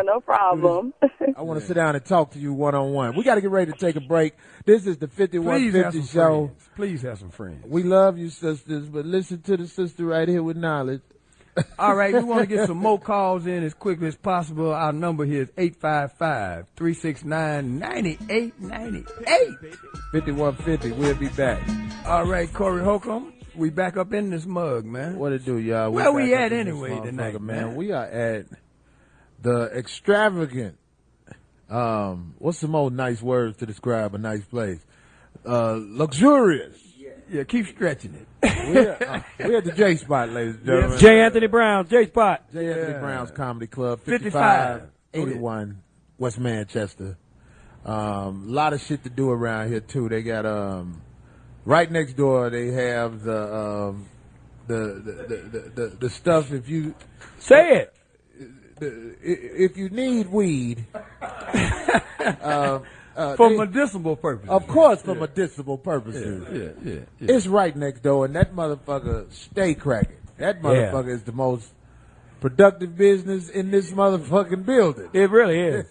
Speaker 9: no problem.
Speaker 6: I want to sit down and talk to you one-on-one. We got to get ready to take a break. This is the 5150 show.
Speaker 3: Please have some friends.
Speaker 6: We love you, sisters, but listen to the sister right here with knowledge.
Speaker 3: All right, we want to get some more calls in as quickly as possible. Our number here is 855-369-9898.
Speaker 6: 5150. We'll be back.
Speaker 3: All right, Corey Holcomb, we back up in this mug, man.
Speaker 6: What it do, y'all?
Speaker 3: Where we at anyway tonight, man?
Speaker 6: We are at the extravagant. What's some more nice words to describe a nice place? Luxurious.
Speaker 3: Yeah, keep stretching it.
Speaker 6: We're at the J Spot, ladies and gentlemen.
Speaker 7: J. Anthony Brown, J Spot.
Speaker 6: J. Anthony Brown's Comedy Club, 5581 West Manchester. Lot of shit to do around here too. They got right next door. They have the stuff. If you
Speaker 7: say it,
Speaker 6: if you need weed.
Speaker 3: For medicinal purposes.
Speaker 6: Of course, for medicinal purposes.
Speaker 3: Yeah.
Speaker 6: It's right next door, and that motherfucker stay cracking. That motherfucker is the most productive business in this motherfucking building.
Speaker 7: It really is.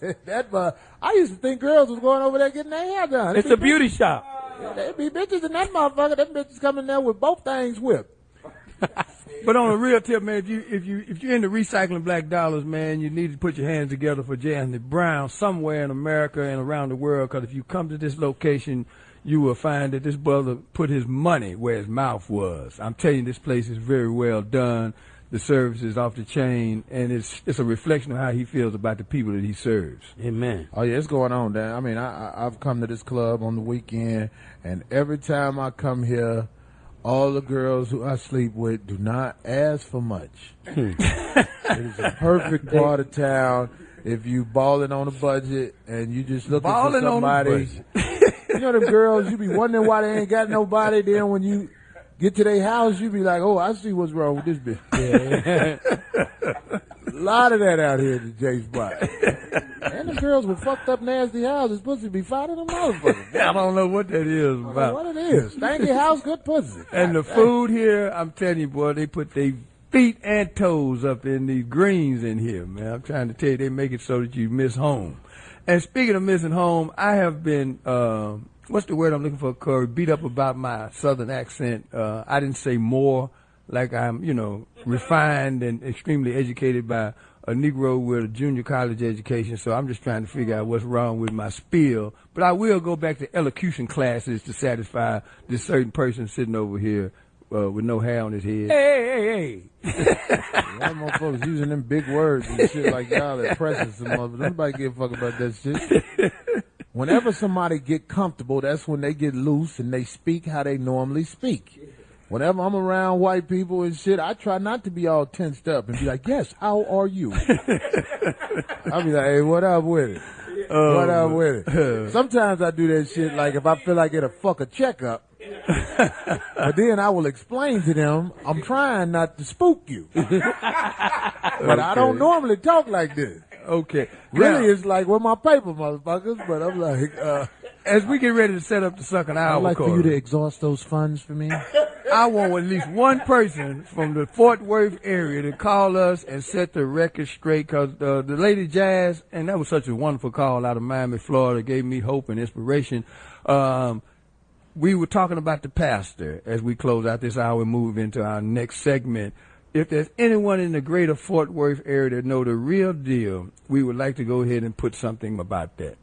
Speaker 6: I used to think girls was going over there getting their hair done.
Speaker 7: It's a beauty shop.
Speaker 6: There'd be bitches in that motherfucker. Them bitches coming there with both things whipped.
Speaker 3: But on a real tip, man, if you're into recycling black dollars, man, you need to put your hands together for J. Anthony Brown somewhere in America and around the world. Because if you come to this location, you will find that this brother put his money where his mouth was. I'm telling you, this place is very well done. The service is off the chain, and it's a reflection of how he feels about the people that he serves.
Speaker 7: Amen.
Speaker 6: Oh yeah, it's going on, Dan. I mean, I've come to this club on the weekend, and every time I come here, all the girls who I sleep with do not ask for much. It is a perfect part of town if you balling on a budget and you just looking for somebody. You know them girls, you be wondering why they ain't got nobody. Then when you get to their house, you be like, oh, I see what's wrong with this bitch. Yeah. A lot of that out here at the J Spot. And the girls with fucked up nasty houses, pussy be finding them motherfuckers.
Speaker 3: I don't know what that is about.
Speaker 6: What it is. Stanky house, good pussy.
Speaker 3: And the food here, I'm telling you, boy, they put their feet and toes up in these greens in here, man. I'm trying to tell you, they make it so that you miss home. And speaking of missing home, I have been, what's the word I'm looking for, Corey? Beat up about my southern accent. I didn't say more like I'm, refined and extremely educated by a Negro with a junior college education, so I'm just trying to figure out what's wrong with my spiel. But I will go back to elocution classes to satisfy this certain person sitting over here with no hair on his head.
Speaker 7: Hey.
Speaker 6: Y'all motherfuckers using them big words and shit like y'all that presses some motherfuckers. Nobody give a fuck about that shit. Whenever somebody get comfortable, that's when they get loose and they speak how they normally speak. Whenever I'm around white people and shit, I try not to be all tensed up and be like, yes, how are you? I'll be like, hey, what up with it? What up with it? Sometimes I do that shit like if I feel like it'll fuck a checkup. But then I will explain to them, I'm trying not to spook you. But I don't normally talk like this.
Speaker 3: Okay.
Speaker 6: Really,
Speaker 3: Now,
Speaker 6: it's like, with my paper, motherfuckers. But I'm like,
Speaker 3: as we get ready to set up the second hour,
Speaker 6: I'd like for you to exhaust those funds for me.
Speaker 3: I want at least one person from the Fort Worth area to call us and set the record straight, because the lady Jazz, and that was such a wonderful call out of Miami, Florida, gave me hope and inspiration. We were talking about the pastor as we close out this hour and move into our next segment. If there's anyone in the greater Fort Worth area that know the real deal, we would like to go ahead and put something about that.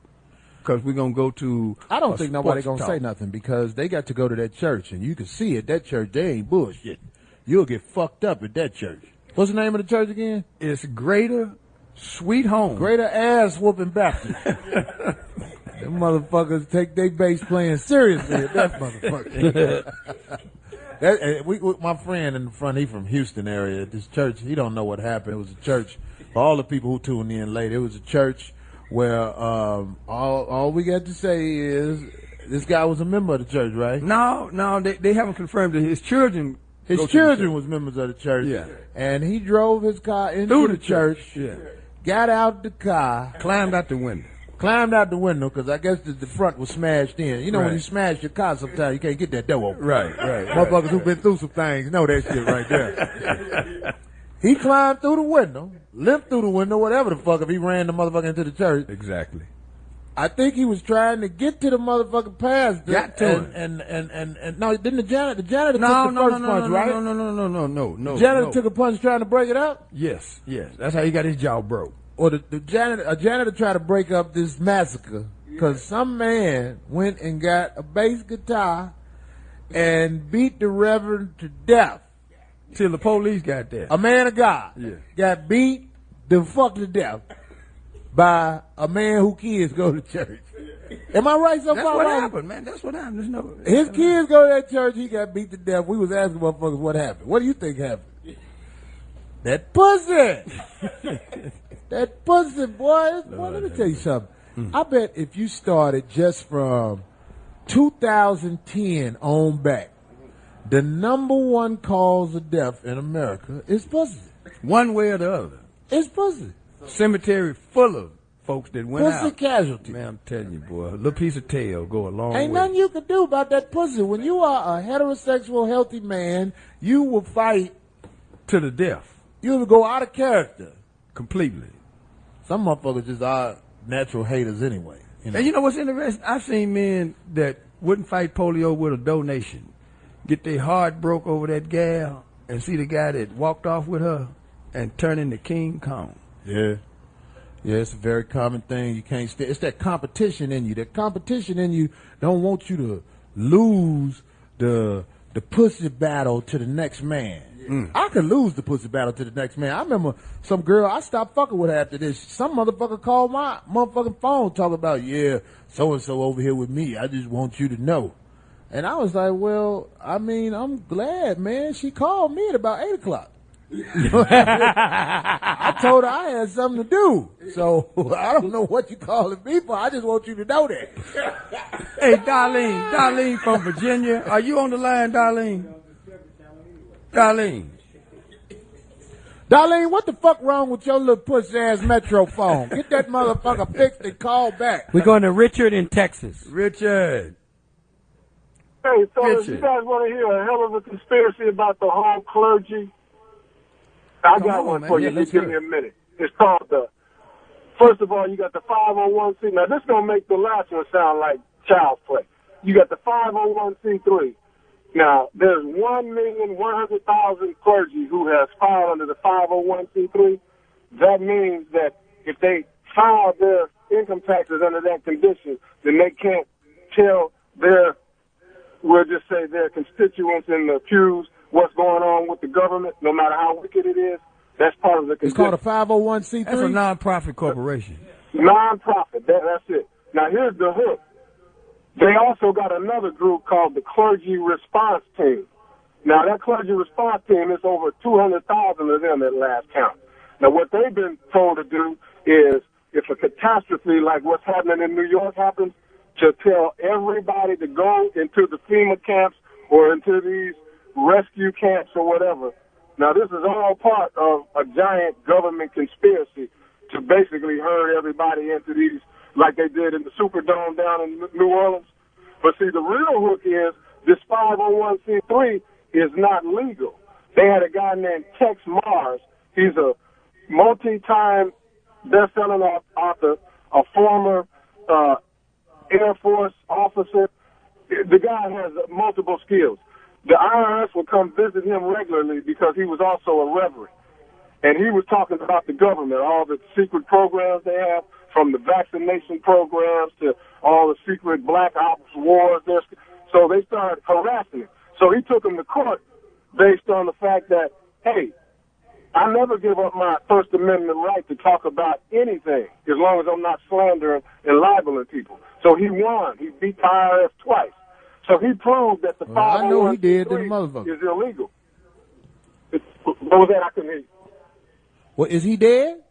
Speaker 3: Because we're going to go to
Speaker 6: I don't think nobody going to say nothing, because they got to go to that church, and you can see at that church, they ain't bullshit. You'll get fucked up at that church. What's the name of the church again?
Speaker 3: It's Greater Sweet Home.
Speaker 6: Greater Ass Whooping Baptist. Them motherfuckers take their bass playing seriously at that motherfucker. My friend in the front, he from Houston area, at this church, he don't know what happened. It was a church, for all the people who tuned in late, it was a church where all we got to say is this guy was a member of the church, right?
Speaker 3: No, they haven't confirmed it. His children
Speaker 6: was members of the church.
Speaker 3: Yeah.
Speaker 6: And he drove his car into the church,
Speaker 3: yeah.
Speaker 6: got out the car,
Speaker 3: Climbed out the window.
Speaker 6: Because I guess the front was smashed in. You know, when you smash your car, sometimes you can't get that door open.
Speaker 3: Right.
Speaker 6: Motherfuckers who've been through some things know that shit right there. He climbed through the window, limped through the window, whatever the fuck, if he ran the motherfucker into the church.
Speaker 3: Exactly.
Speaker 6: I think he was trying to get to the motherfucking pastor.
Speaker 3: Got to him.
Speaker 6: And no, didn't the janitor took the first punch, right?
Speaker 3: No.
Speaker 6: The janitor took a punch trying to break it up?
Speaker 3: Yes. That's how he got his jaw broke.
Speaker 6: Or a janitor tried to break up this massacre because some man went and got a bass guitar and beat the reverend to death.
Speaker 3: Till the police got there.
Speaker 6: A man of God got beat the fuck to death by a man whose kids go to church. Am I right so far?
Speaker 3: That's what happened, man. That's what happened.
Speaker 6: His kids go to that church, he got beat to death. We was asking motherfuckers what happened. What do you think happened? That pussy! That pussy, boy. Boy, let me tell you something. I bet if you started just from 2010 on back, the number one cause of death in America is pussy.
Speaker 3: One way or the other.
Speaker 6: It's pussy.
Speaker 3: Cemetery full of folks that went out.
Speaker 6: Pussy casualty.
Speaker 3: Man, I'm telling you, boy, a little piece of tail go a long way.
Speaker 6: Ain't nothing you can do about that pussy. When you are a heterosexual, healthy man, you will fight
Speaker 3: to the death.
Speaker 6: You will go out of character.
Speaker 3: Completely.
Speaker 6: Some motherfuckers just are natural haters anyway. You know?
Speaker 3: And you know what's interesting? I've seen men that wouldn't fight polio with a donation get their heart broke over that gal and see the guy that walked off with her and turn into King Kong.
Speaker 6: Yeah, it's a very common thing. You can't stay. It's that competition in you. That competition in you don't want you to lose the pussy battle to the next man. I could lose the pussy battle to the next man. I remember some girl, I stopped fucking with her after this. Some motherfucker called my motherfucking phone talking about, so-and-so over here with me. I just want you to know. And I was like, well, I mean, I'm glad, man. She called me at about 8 o'clock. I told her I had something to do. So I don't know what you calling me for. I just want you to know that.
Speaker 3: Hey, Darlene from Virginia. Are you on the line, Darlene? Darlene,
Speaker 6: what the fuck wrong with your little pussy-ass Metro phone? Get that motherfucker fixed and call back.
Speaker 7: We're going to Richard in Texas.
Speaker 3: Richard.
Speaker 10: Hey, fellas, you guys want to hear a hell of a conspiracy about the whole clergy? I got one for you. Just give me a minute. It's called first of all, you got the 501c. Now, this is going to make the last one sound like child's play. You got the 501c3. Now, there's 1,100,000 clergy who has filed under the 501c3. That means that if they file their income taxes under that condition, then they can't tell we'll just say their constituents in the pews what's going on with the government, no matter how wicked it is. That's part of the
Speaker 6: It's called a 501c3?
Speaker 3: That's a non-profit corporation.
Speaker 10: Non-profit, that's it. Now, here's the hook. They also got another group called the Clergy Response Team. Now, that Clergy Response Team is over 200,000 of them at last count. Now, what they've been told to do is, if a catastrophe like what's happening in New York happens, to tell everybody to go into the FEMA camps or into these rescue camps or whatever. Now, this is all part of a giant government conspiracy to basically herd everybody into these, like they did in the Superdome down in New Orleans. But see, the real hook is this 501c3 is not legal. They had a guy named Tex Mars. He's a multi-time best-selling author, a former Air Force officer. The guy has multiple skills. The IRS would come visit him regularly because he was also a reverend. And he was talking about the government, all the secret programs they have, from the vaccination programs to all the secret black ops wars. So they started harassing him. So he took him to court based on the fact that, hey, I never give up my First Amendment right to talk about anything as long as I'm not slandering and libeling people. So he won. He beat the IRS twice. So he proved that the 501c3 is illegal. What was that? I couldn't hear you.
Speaker 6: Well, is he dead?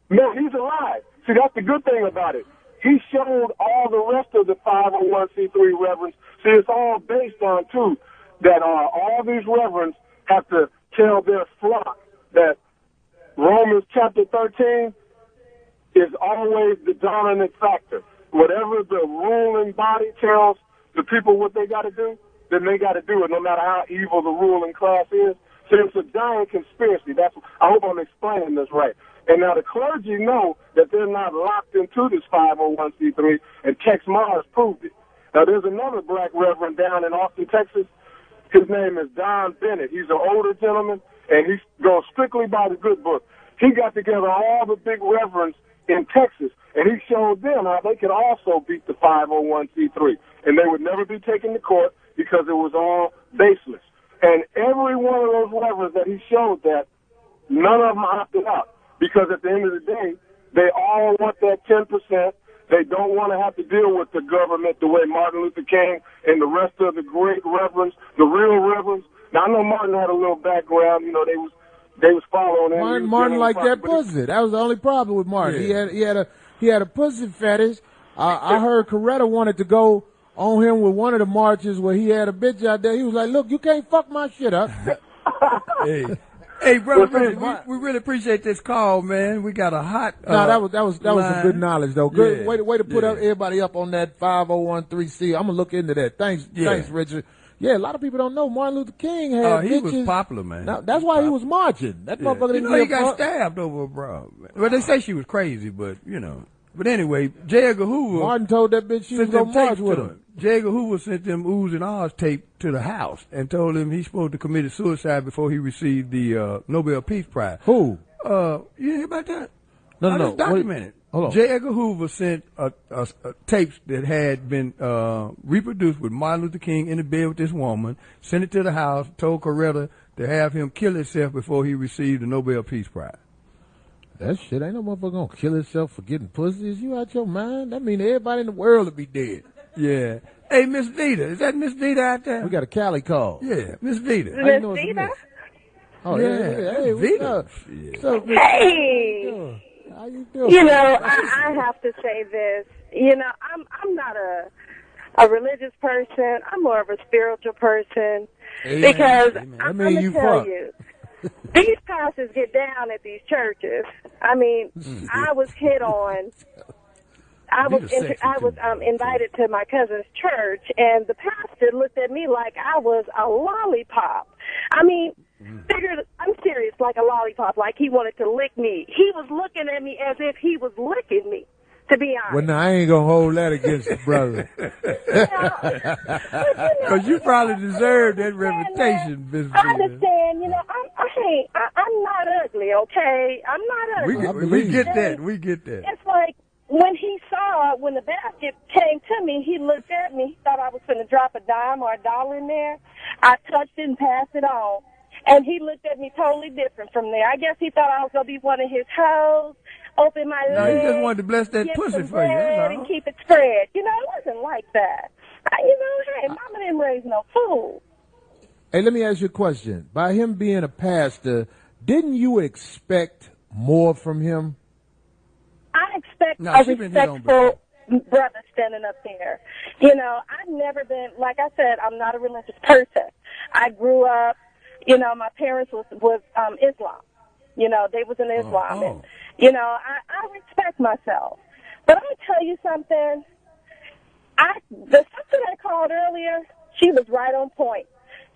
Speaker 10: No, he's alive. See, that's the good thing about it. He showed all the rest of the 501c3 reverends. See, it's all based on, too, that all these reverends have to tell their flock that Romans chapter 13 is always the dominant factor. Whatever the ruling body tells the people what they got to do, then they got to do it, no matter how evil the ruling class is. So it's a giant conspiracy. I hope I'm explaining this right. And now the clergy know that they're not locked into this 501c3, and Tex Mars proved it. Now, there's another black reverend down in Austin, Texas. His name is Don Bennett. He's an older gentleman, and he goes strictly by the good book. He got together all the big reverends in Texas, and he showed them how they could also beat the 501c3, and they would never be taken to court because it was all baseless. And every one of those reverends that he showed that, none of them opted out. Because at the end of the day, they all want that 10%. They don't want to have to deal with the government the way Martin Luther King and the rest of the great reverends, the real reverends. Now, I know Martin had a little background. You know, they was following him.
Speaker 6: Martin liked that pussy. That was the only problem with Martin.
Speaker 3: Yeah.
Speaker 6: He had a pussy fetish. I heard Coretta wanted to go on him with one of the marches where he had a bitch out there. He was like, "Look, you can't fuck my shit up."
Speaker 3: Hey, brother, we really appreciate this call, man. We got a hot.
Speaker 6: No, that was some good knowledge, though. Good way to put everybody up on that 501c3. I'm gonna look into that. Thanks, Richard. Yeah, a lot of people don't know Martin Luther King had
Speaker 3: he
Speaker 6: bitches.
Speaker 3: was popular, man.
Speaker 6: Now, that's why he was marching. That motherfucker didn't
Speaker 3: he got stabbed over a bro. Well, they say she was crazy, but you know. But anyway, J. Edgar Hoover.
Speaker 6: Martin told that bitch she was gonna march with him.
Speaker 3: J. Edgar Hoover sent them oohs and ahs tape to the house and told him he's supposed to commit suicide before he received the Nobel Peace Prize.
Speaker 6: Who?
Speaker 3: You hear about that?
Speaker 6: No.
Speaker 3: Just documented.
Speaker 6: Hold on.
Speaker 3: J. Edgar Hoover sent tapes that had been reproduced with Martin Luther King in the bed with this woman, sent it to the house, told Coretta to have him kill himself before he received the Nobel Peace Prize.
Speaker 6: That shit ain't no motherfucker gonna kill himself for getting pussy. Is you out your mind? That mean everybody in the world would be dead.
Speaker 3: Yeah. Hey, Miss Vita. Is that Miss Vita out there?
Speaker 6: We got a Cali call.
Speaker 3: Yeah, Miss Vita.
Speaker 9: Miss Vita?
Speaker 6: Oh, yeah. Hey,
Speaker 3: Vita.
Speaker 9: Hey.
Speaker 6: How you doing?
Speaker 9: You know, I have to say this. You know, I'm not a religious person. I'm more of a spiritual person. Because I'm going to tell you, these pastors get down at these churches. I mean, I was hit on. I was invited to my cousin's church, and the pastor looked at me like I was a lollipop. I mean, I'm serious, like a lollipop, like he wanted to lick me. He was looking at me as if he was licking me, to be honest.
Speaker 6: Well, now, I ain't going to hold that against the brother.
Speaker 3: Because you probably deserve that reputation, Miss Vita.
Speaker 9: I understand, you know, I'm not ugly, okay? I'm not ugly.
Speaker 3: We get that. We get that.
Speaker 9: It's like,
Speaker 11: when the basket came to me, he looked at me, he thought I was going to drop a dime or a dollar in there. I touched it and passed it on. And he looked at me totally different from there. I guess he thought I was going to be one of his hoes, open my legs.
Speaker 3: No, he just wanted to bless that pussy for you.
Speaker 11: And keep it spread. You know, it wasn't like that. Hey, mama didn't raise no fool.
Speaker 6: Hey, let me ask you a question. By him being a pastor, didn't you expect more from him?
Speaker 11: I expect a respectful brother standing up there. I've never been, like I said, I'm not a religious person. I grew up, my parents was Islam. They was in Islam. And, I respect myself. But I'm going to tell you something. The sister that called earlier, she was right on point.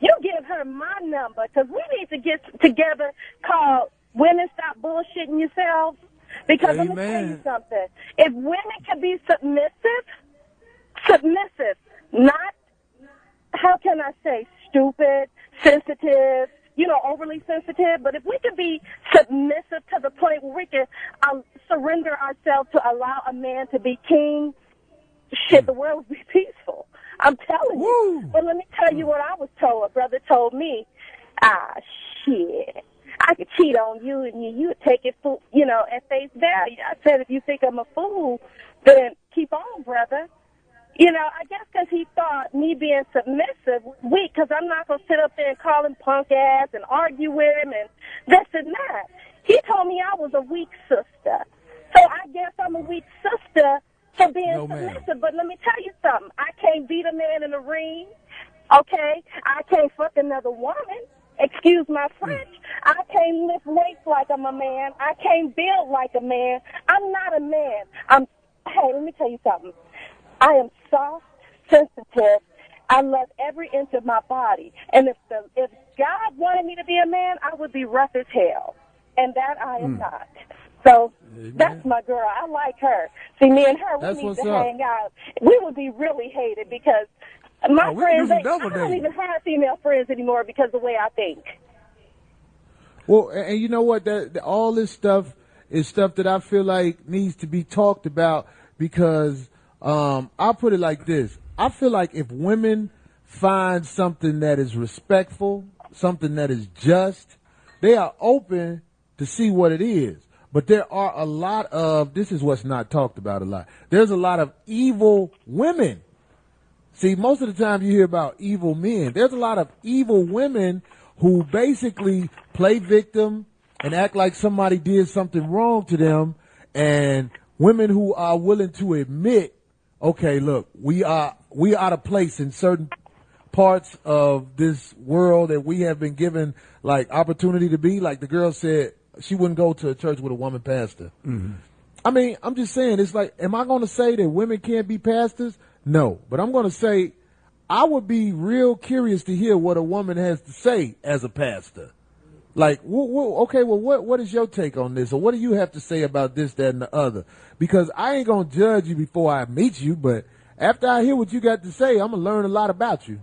Speaker 11: You give her my number, because we need to get together called Women Stop Bullshitting Yourselves. Because I'm going to tell you something. If women can be submissive, not, how can I say, stupid, sensitive, overly sensitive, but if we can be submissive to the point where we can surrender ourselves to allow a man to be king, shit, the world would be peaceful. I'm telling you. But let me tell you what I was told. A brother told me, shit, I could cheat on you and you would take it, at face value. I said, if you think I'm a fool, then keep on, brother. I guess because he thought me being submissive was weak, because I'm not going to sit up there and call him punk ass and argue with him and this and that. He told me I was a weak sister. So I guess I'm a weak sister for being submissive. But let me tell you something. I can't beat a man in the ring, okay? I can't fuck another woman. Excuse my French. I can't lift weights like I'm a man. I can't build like a man. I'm not a man. Hey, let me tell you something. I am soft, sensitive. I love every inch of my body. And if God wanted me to be a man, I would be rough as hell. And that I am not. So that's my girl. I like her. See, me and her, we need to hang out. We would be really hated because my friends, I don't even have female friends anymore because of the way I think.
Speaker 6: Well, and you know what? All this stuff is stuff that I feel like needs to be talked about because I'll put it like this. I feel like if women find something that is respectful, something that is just, they are open to see what it is. But there are a lot of, this is what's not talked about a lot, there's a lot of evil women. See, most of the time you hear about evil men. There's a lot of evil women who basically play victim and act like somebody did something wrong to them, and women who are willing to admit, okay, look, we are out of place in certain parts of this world that we have been given like opportunity to be. Like the girl said, she wouldn't go to a church with a woman pastor. Mm-hmm. I mean, I'm just saying, it's like, am I going to say that women can't be pastors? No, but I'm going to say I would be real curious to hear what a woman has to say as a pastor. Like, okay, well, what is your take on this? Or what do you have to say about this, that, and the other? Because I ain't going to judge you before I meet you, but after I hear what you got to say, I'm going to learn a lot about you.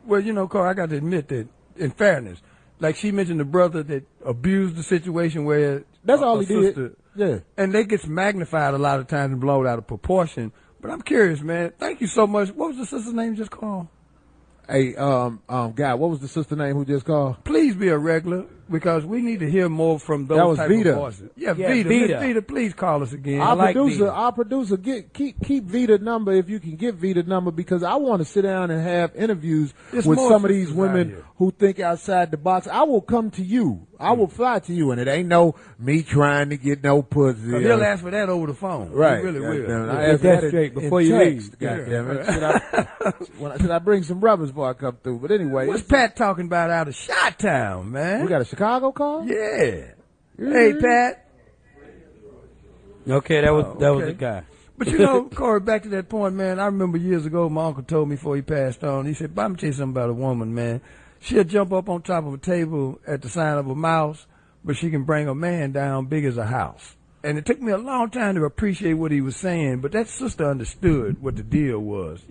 Speaker 3: Well, Carl, I got to admit that, in fairness, like she mentioned the brother that abused the situation where
Speaker 6: that's all he did. Yeah.
Speaker 3: And that gets magnified a lot of times and blown out of proportion. But I'm curious, man. Thank you so much. What was the sister's name just called?
Speaker 6: Hey, guy, what was the sister name who just called?
Speaker 3: Please be a regular, because we need to hear more from those
Speaker 6: that was
Speaker 3: type
Speaker 6: Vita.
Speaker 3: Of voices. Yeah, Vita. Miss Vita, please call us again.
Speaker 6: Our producer, keep Vita number if you can get Vita number, because I want to sit down and have interviews with some of these women who think outside the box. I will come to you. I will fly to you, and it ain't no me trying to get no pussy.
Speaker 3: He'll ask for that over the phone.
Speaker 6: Right.
Speaker 3: He really will.
Speaker 6: I ask that
Speaker 7: straight before you leave.
Speaker 6: Should I bring some rubbers before I come through? But anyway.
Speaker 3: What's Pat talking about out of Chi-Town, man?
Speaker 6: We got a Chicago call?
Speaker 3: Yeah. Hey, Pat.
Speaker 7: Okay, that was the guy.
Speaker 3: But Corey, back to that point, man, I remember years ago my uncle told me before he passed on, he said, I'm tell you something about a woman, man. She'll jump up on top of a table at the sign of a mouse, but she can bring a man down big as a house. And it took me a long time to appreciate what he was saying, but that sister understood what the deal was.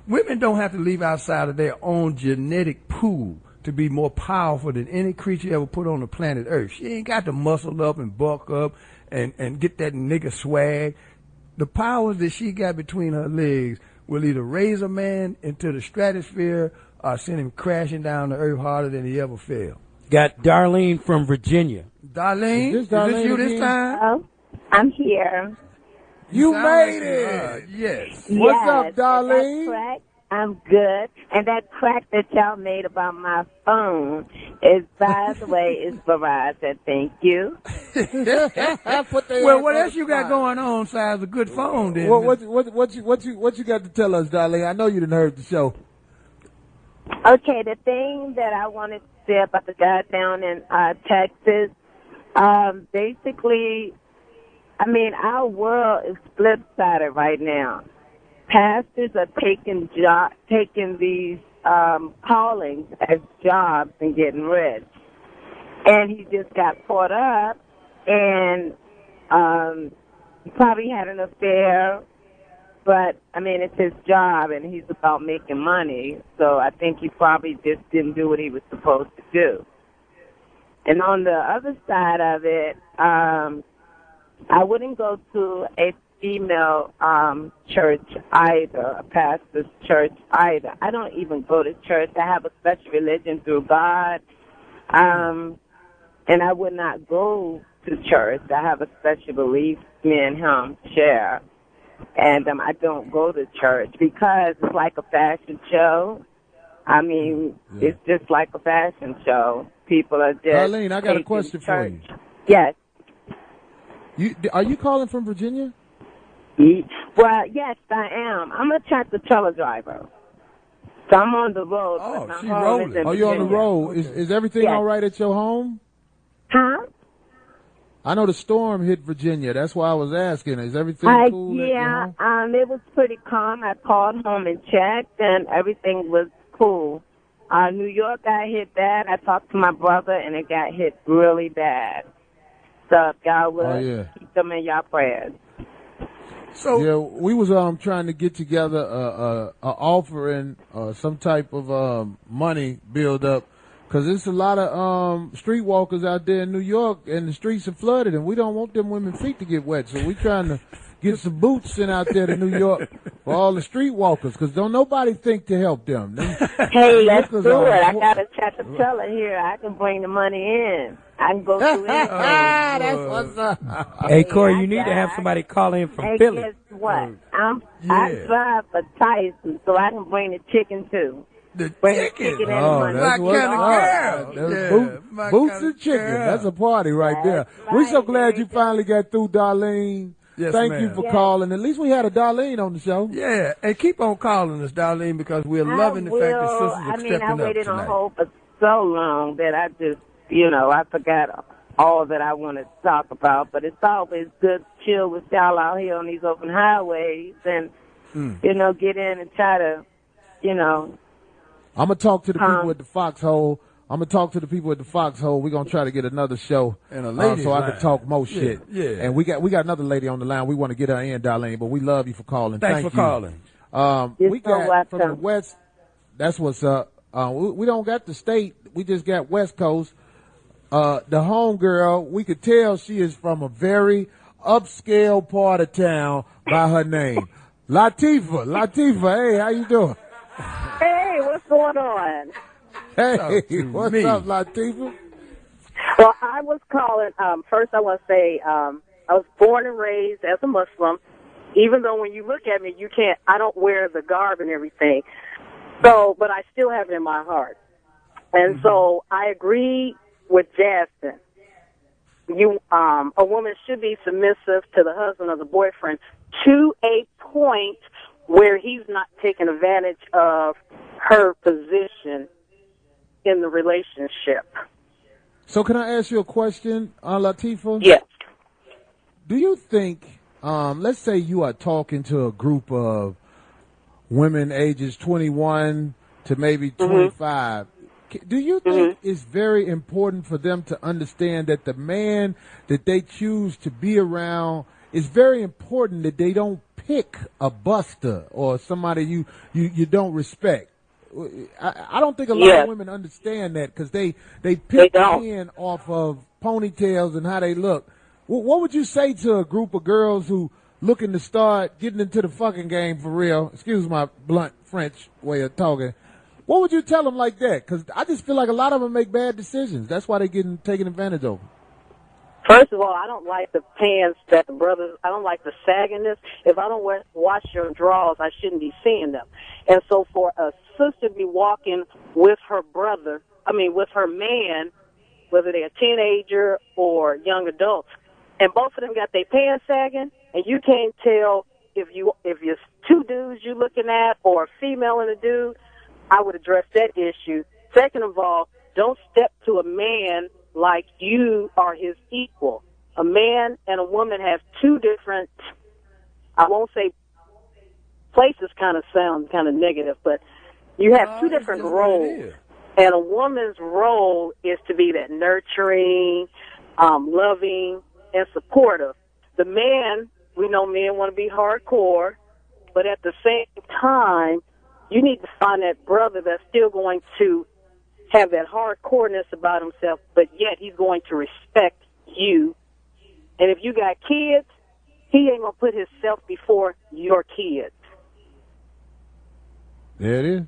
Speaker 3: Women don't have to leave outside of their own genetic pool to be more powerful than any creature ever put on the planet Earth. She ain't got to muscle up and bulk up and get that nigga swag. the powers that she got between her legs will either raise a man into the stratosphere or send him crashing down the earth harder than he ever fell.
Speaker 7: Got Darlene from Virginia.
Speaker 3: Darlene? Is this you this time?
Speaker 12: Oh, I'm here.
Speaker 6: You made it.
Speaker 3: Yes.
Speaker 6: What's up, Darlene?
Speaker 12: That crack, I'm good. And that crack that y'all made about my phone is, by the way, is Verizon. Thank you.
Speaker 3: Well, what else you got going on besides a good phone, then?
Speaker 6: What you got to tell us, Darlene? I know you didn't heard the show.
Speaker 12: Okay, the thing that I wanted to say about the guy down in Texas, basically, I mean, our world is flip-sided right now. Pastors are taking these callings as jobs and getting rich. And he just got caught up and he probably had an affair. But, I mean, it's his job, and he's about making money. So I think he probably just didn't do what he was supposed to do. And on the other side of it, I wouldn't go to a female church either, a pastor's church either. I don't even go to church. I have a special religion through God, and I would not go to church. I have a special belief me and him share. And I don't go to church because it's like a fashion show. I mean, it's just like a fashion show. People are just
Speaker 6: Darlene, I got a question for you.
Speaker 12: Yes.
Speaker 6: Are you calling from Virginia?
Speaker 12: Well, yes, I am. I'm a tractor-trailer driver. So I'm on the road.
Speaker 3: Oh,
Speaker 12: she's
Speaker 6: rolling. Oh, you're on the road. Okay. Is everything all right at your home?
Speaker 12: Huh?
Speaker 6: I know the storm hit Virginia. That's why I was asking. Is everything cool?
Speaker 12: Yeah, it was pretty calm. I called home and checked, and everything was cool. New York got hit bad. I talked to my brother, and it got hit really bad. So if y'all would keep them in y'all prayers.
Speaker 6: So yeah, we was trying to get together a offering, some type of money build up. Because there's a lot of streetwalkers out there in New York, and the streets are flooded, and we don't want them women's feet to get wet. So we're trying to get some boots sent out there to New York for all the streetwalkers, because don't nobody think to help them.
Speaker 12: Hey, let's do it. I got a tractor-trailer here. I can bring the money in. I can go through it.
Speaker 6: That's what's up.
Speaker 7: Hey, Corey, you need to have somebody call in from Philly.
Speaker 12: Guess what? I drive for Tyson, so I can bring the chicken, too.
Speaker 3: The
Speaker 12: chicken.
Speaker 6: Oh, that's
Speaker 3: my kind of girl.
Speaker 6: Boots and chicken. That's a party right there. We're so glad you finally got through, Darlene.
Speaker 3: Yes,
Speaker 6: Thank you for calling. At least we had a Darlene on the show.
Speaker 3: Yeah, and keep on calling us, Darlene, because we're loving the fact that sisters are stepping up tonight.
Speaker 12: I waited on hold for so long that I just, I forgot all that I wanted to talk about. But it's always good to chill with y'all out here on these open highways and, get in and try to,
Speaker 6: I'm going to talk to the people at the Foxxhole. We're going to try to get another show
Speaker 3: and a lady
Speaker 6: so I can talk more shit.
Speaker 3: Yeah.
Speaker 6: And we got another lady on the line. We want to get her in, Darlene, but we love you for calling.
Speaker 3: Thanks for calling.
Speaker 6: We got from the West. That's what's up. We don't got the state. We just got West Coast. The homegirl, we could tell she is from a very upscale part of town by her name. Latifah. Hey, how you doing?
Speaker 13: Hey, what's going on?
Speaker 6: Hey, what's up, Latifah?
Speaker 13: Well, I was calling. First, I want to say I was born and raised as a Muslim. Even though when you look at me, I don't wear the garb and everything. So, but I still have it in my heart. And so I agree with Jasmine. A woman should be submissive to the husband or the boyfriend to a point where he's not taking advantage of her position in the relationship.
Speaker 6: So can I ask you a question, Latifah?
Speaker 13: Yes.
Speaker 6: Do you think, let's say you are talking to a group of women ages 21 to maybe 25, do you think it's very important for them to understand that the man that they choose to be around, it's very important that they don't pick a buster or somebody you don't respect? I don't think a lot of women understand that because they pick men off of ponytails and how they look. What would you say to a group of girls who looking to start getting into the fucking game for real, excuse my blunt French way of talking, what would you tell them like that? Because I just feel like a lot of them make bad decisions. That's why they're getting taken advantage of.
Speaker 13: First of all, I don't like the pants that the brothers, I don't like the sagginess. If I don't wash your drawers, I shouldn't be seeing them. And so for a sister to be walking with her brother, with her man, whether they're a teenager or young adults, and both of them got their pants sagging, and you can't tell if it's two dudes you're looking at or a female and a dude, I would address that issue. Second of all, don't step to a man like you are his equal. A man and a woman have two different, I won't say places kind of sound kind of negative, but you have two different roles. And a woman's role is to be that nurturing, loving, and supportive. The man, we know men want to be hardcore, but at the same time, you need to find that brother that's still going to have that hardcoreness about himself, but yet he's going to respect you. And if you got kids, he ain't going to put himself before your kids.
Speaker 6: There it is.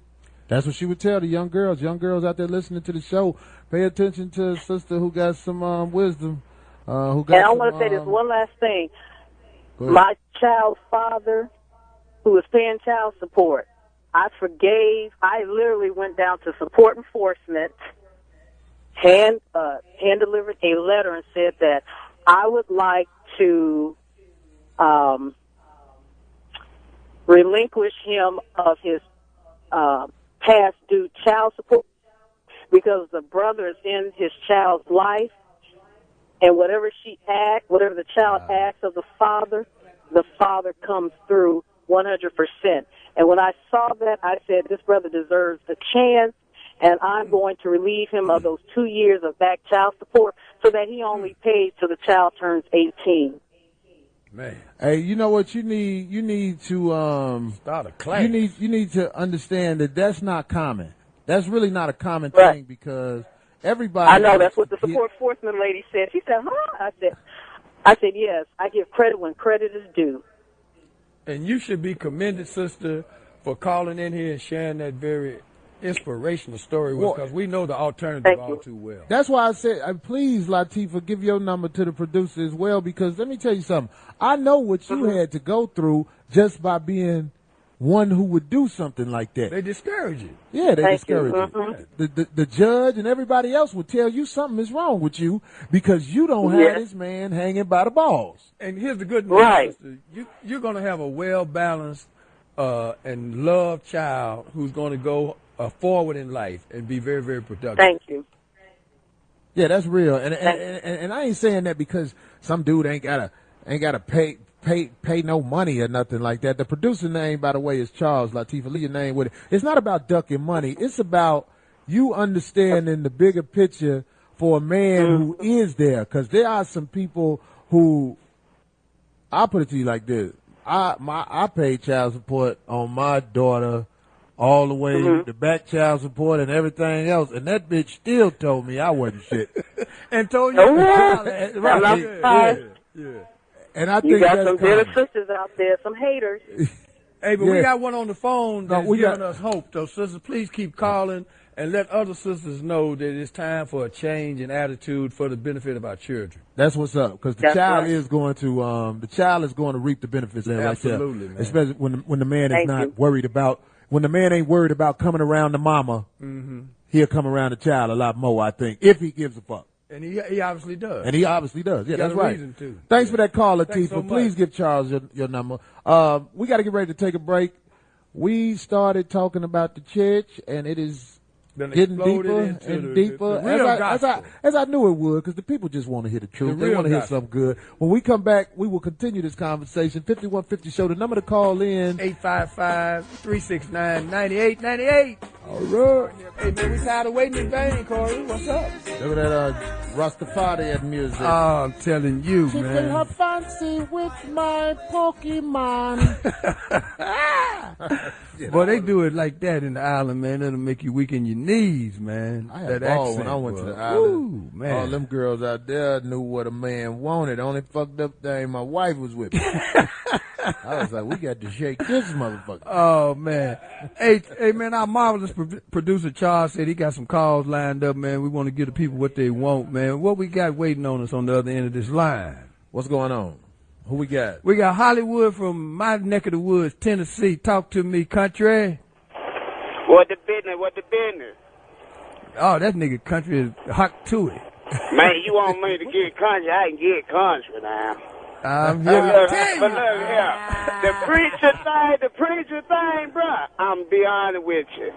Speaker 6: That's what she would tell the young girls. Young girls out there listening to the show, pay attention to a sister who got some wisdom. And
Speaker 13: I want to say this one last thing. My child's father, who was paying child support, I literally went down to support enforcement, hand delivered a letter and said that I would like to relinquish him of his past due child support because the brother is in his child's life, and whatever the child asks of the father comes through 100%. And when I saw that, I said, this brother deserves a chance, and I'm going to relieve him of those 2 years of back child support so that he only pays till the child turns 18.
Speaker 6: Man. Hey, you know what you need? You need to
Speaker 3: start a class.
Speaker 6: You need to understand that that's not common. That's really not a common thing because everybody.
Speaker 13: I know that's what the support enforcement lady said. She said, "Huh?" I said, yes. I give credit when credit is due.
Speaker 3: And you should be commended, sister, for calling in here and sharing that very inspirational story with us, because we know the alternative all too well.
Speaker 6: That's why I said, please, Latifah, give your number to the producer as well, because let me tell you something. I know what you had to go through just by being one who would do something like that.
Speaker 3: They discourage you.
Speaker 6: Yeah, they discourage you. The judge and everybody else would tell you something is wrong with you because you don't have this man hanging by the balls.
Speaker 3: And here's the good news, sister. You're going to have a well-balanced and loved child who's going to go forward in life and be very, very productive.
Speaker 13: Thank you.
Speaker 6: Yeah, that's real. And I ain't saying that because some dude ain't gotta pay no money or nothing like that. The producer name, by the way, is Charles. Latifah, leave your name with it. It's not about ducking money. It's about you understanding the bigger picture for a man who is there. Because there are some people who, I'll put it to you like this. I paid child support on my daughter all the way to back child support and everything else, and that bitch still told me I wasn't shit.
Speaker 3: And told you.
Speaker 6: Yeah. And I
Speaker 13: you
Speaker 6: think
Speaker 13: got
Speaker 6: that's
Speaker 13: some bitter sisters out there, some haters.
Speaker 3: Hey, but we got one on the phone that's giving us hope. So, sisters, please keep calling and let other sisters know that it's time for a change in attitude for the benefit of our children.
Speaker 6: That's what's up, because the child is going to reap the benefits there.
Speaker 3: Absolutely,
Speaker 6: right there.
Speaker 3: man.
Speaker 6: Especially when the man is not worried about. When the man ain't worried about coming around the mama, he'll come around the child a lot more, I think, if he gives a fuck.
Speaker 3: And he obviously does.
Speaker 6: Yeah, that's right.
Speaker 3: Reason to.
Speaker 6: Thanks for that call, Latifah.
Speaker 3: Thanks so
Speaker 6: Please give Charles your number. We got to get ready to take a break. We started talking about the church, and it is getting deeper and deeper, as I knew it would, because the people just want to hear the truth. They want to hear something good. When we come back, we will continue this conversation. 5150 show. The number to call in
Speaker 3: 855-369-9898.
Speaker 6: All right.
Speaker 3: Hey man, we tired of waiting in vain, Corey. What's up?
Speaker 6: Look at that Rastafari music.
Speaker 3: Oh, I'm telling you,
Speaker 6: Tickle
Speaker 3: man.
Speaker 6: her fancy with my Pokemon.
Speaker 3: Boy, they do it like that in the island, man. That'll make you weaken your knees, man.
Speaker 6: I had
Speaker 3: that
Speaker 6: ball
Speaker 3: accent,
Speaker 6: when I went to
Speaker 3: boy.
Speaker 6: the island.
Speaker 3: Ooh, man.
Speaker 6: All them girls out there knew what a man wanted. Only fucked up thing, my wife was with me. I was like, we got to shake this motherfucker.
Speaker 3: Oh, man. Hey, man, our marvelous producer, Charles, said he got some calls lined up, man. We want to give the people what they want, man. What we got waiting on us on the other end of this line?
Speaker 6: What's going on? Who we got?
Speaker 3: We got Hollywood from my neck of the woods, Tennessee. Talk to me, country.
Speaker 14: What the business? What the business?
Speaker 3: Oh, that nigga country is hot to it.
Speaker 14: Man, you want me to get country? I can get country now.
Speaker 3: I'm here to tell you.
Speaker 14: But look here, the preacher thing, bro. I'm be honest with you.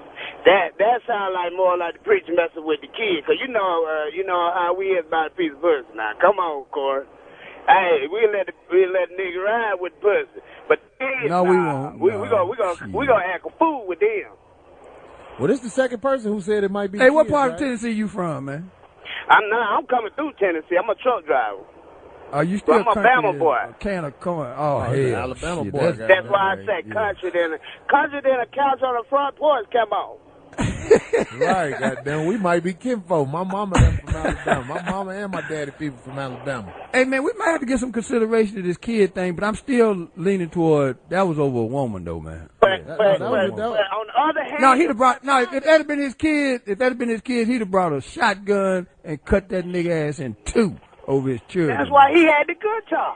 Speaker 14: That sounds like more like the preacher messing with the kids, 'cause you know how we is about a piece of pussy. Now, come on, Corey. Hey, we let nigga ride with pussy, but kids,
Speaker 3: no, we won't.
Speaker 14: We gonna act a fool with them.
Speaker 6: Well, this is the second person who said it might be.
Speaker 3: Hey, what
Speaker 6: kids,
Speaker 3: part
Speaker 6: right?
Speaker 3: of Tennessee you from, man?
Speaker 14: I'm coming through Tennessee. I'm a truck driver.
Speaker 3: Are you still
Speaker 14: I'm a Bama boy.
Speaker 3: Can of corn. Oh, hell.
Speaker 6: Alabama
Speaker 3: shit,
Speaker 6: boy.
Speaker 14: That's why I say country. Then a couch on the front porch come on.
Speaker 6: Right, goddamn. We might be kinfolk. My mama them from Alabama. My mama and my daddy people from Alabama.
Speaker 3: Hey, man, we might have to get some consideration to this kid thing, but I'm still leaning toward that was over a woman, though, man.
Speaker 14: But on the other hand,
Speaker 3: No, he'd have brought. No, if that had been his kid, he'd have brought a shotgun and cut that nigga ass in two over his children.
Speaker 14: that's why he had the guitar.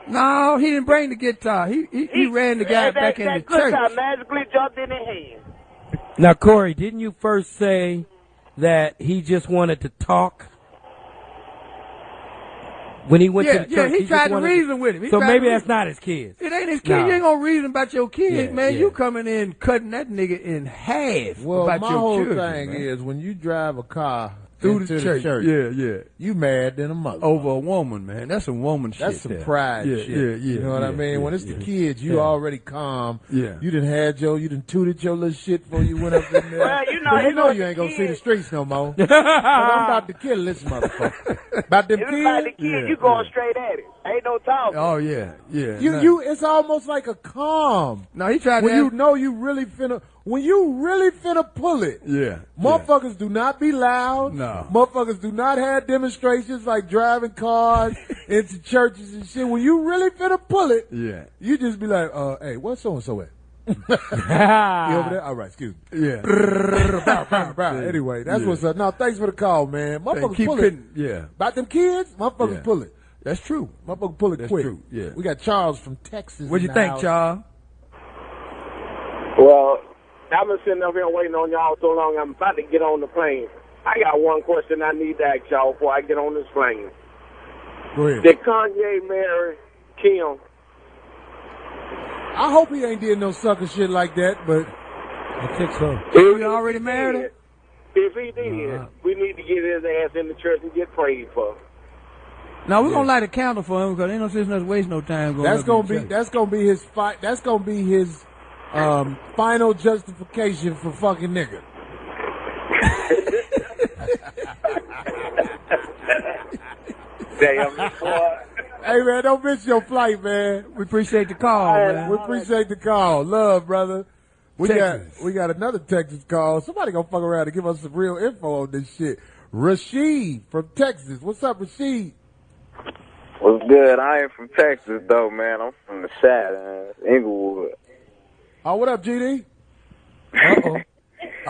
Speaker 3: No, he didn't bring the guitar. He ran the guy back in the church.
Speaker 14: That guitar magically jumped in his hand.
Speaker 7: Now, Corey, didn't you first say that he just wanted to talk? When he went to the church,
Speaker 3: he tried to reason with him.
Speaker 7: So maybe that's not his kid.
Speaker 3: It ain't his kid. You ain't gonna reason about your kid, man.
Speaker 6: yeah.
Speaker 3: You coming in cutting that nigga in half
Speaker 6: Well,
Speaker 3: about
Speaker 6: my
Speaker 3: your
Speaker 6: whole
Speaker 3: children,
Speaker 6: thing
Speaker 3: man.
Speaker 6: is when you drive a car
Speaker 3: Through
Speaker 6: into
Speaker 3: the church. Yeah.
Speaker 6: You mad than a mother.
Speaker 3: Over a woman, man. That's some woman shit.
Speaker 6: That's some
Speaker 3: there.
Speaker 6: pride shit.
Speaker 3: Yeah.
Speaker 6: You know what I mean? When it's the kids, you already calm.
Speaker 3: Yeah.
Speaker 6: You done tooted your little shit before you went up in there.
Speaker 14: Well,
Speaker 6: you ain't gonna see the streets no more. 'Cause I'm about to kill this motherfucker. About them
Speaker 14: If it's like the
Speaker 6: kids.
Speaker 14: kid, you going straight at it. Ain't no talking.
Speaker 3: Oh yeah.
Speaker 6: It's almost like a calm.
Speaker 3: No, he tried
Speaker 6: when
Speaker 3: to.
Speaker 6: you know you really finna. When you really finna pull it.
Speaker 3: Yeah.
Speaker 6: Motherfuckers do not be loud.
Speaker 3: No.
Speaker 6: Motherfuckers do not have demonstrations like driving cars into churches and shit. When you really finna pull it,
Speaker 3: Yeah.
Speaker 6: you just be like, hey, what's so-and-so at? You over there? All right, excuse me.
Speaker 3: Yeah.
Speaker 6: Anyway, that's what's up. No, thanks for the call, man. Motherfuckers
Speaker 3: Keep
Speaker 6: pull it.
Speaker 3: pitting. Yeah.
Speaker 6: About them kids, motherfuckers pull it.
Speaker 3: That's true.
Speaker 6: Motherfuckers pull it
Speaker 3: That's
Speaker 6: quick.
Speaker 3: true, yeah.
Speaker 6: We got Charles from Texas.
Speaker 3: What'd you think, Charles?
Speaker 10: Well, I've been sitting up here waiting on y'all so long, I'm about to get on the plane. I got one question I need to ask y'all before I get on this plane.
Speaker 6: Go ahead.
Speaker 10: Did Kanye marry Kim?
Speaker 6: I hope he ain't did no sucker shit like that, but
Speaker 7: I think so.
Speaker 3: We already married her?
Speaker 10: If he did, we need to get his ass in the church and get prayed for.
Speaker 3: Now we're gonna light a candle for him because ain't no sense in us wasting no time going.
Speaker 6: that's
Speaker 3: up
Speaker 6: gonna
Speaker 3: in the
Speaker 6: be
Speaker 3: church.
Speaker 6: that's gonna be his fight. That's gonna be his final justification for fucking nigga.
Speaker 10: Damn, boy.
Speaker 6: Hey man, don't miss your flight, man.
Speaker 3: We appreciate the call, man.
Speaker 6: We appreciate the call. Love, brother. We
Speaker 3: Texas.
Speaker 6: got another Texas call. Somebody gonna fuck around and give us some real info on this shit. Rashid from Texas. What's up, Rashid?
Speaker 15: What's good? I ain't from Texas, though, man. I'm from the South, Inglewood.
Speaker 6: Oh, what up, GD?
Speaker 3: Uh-oh.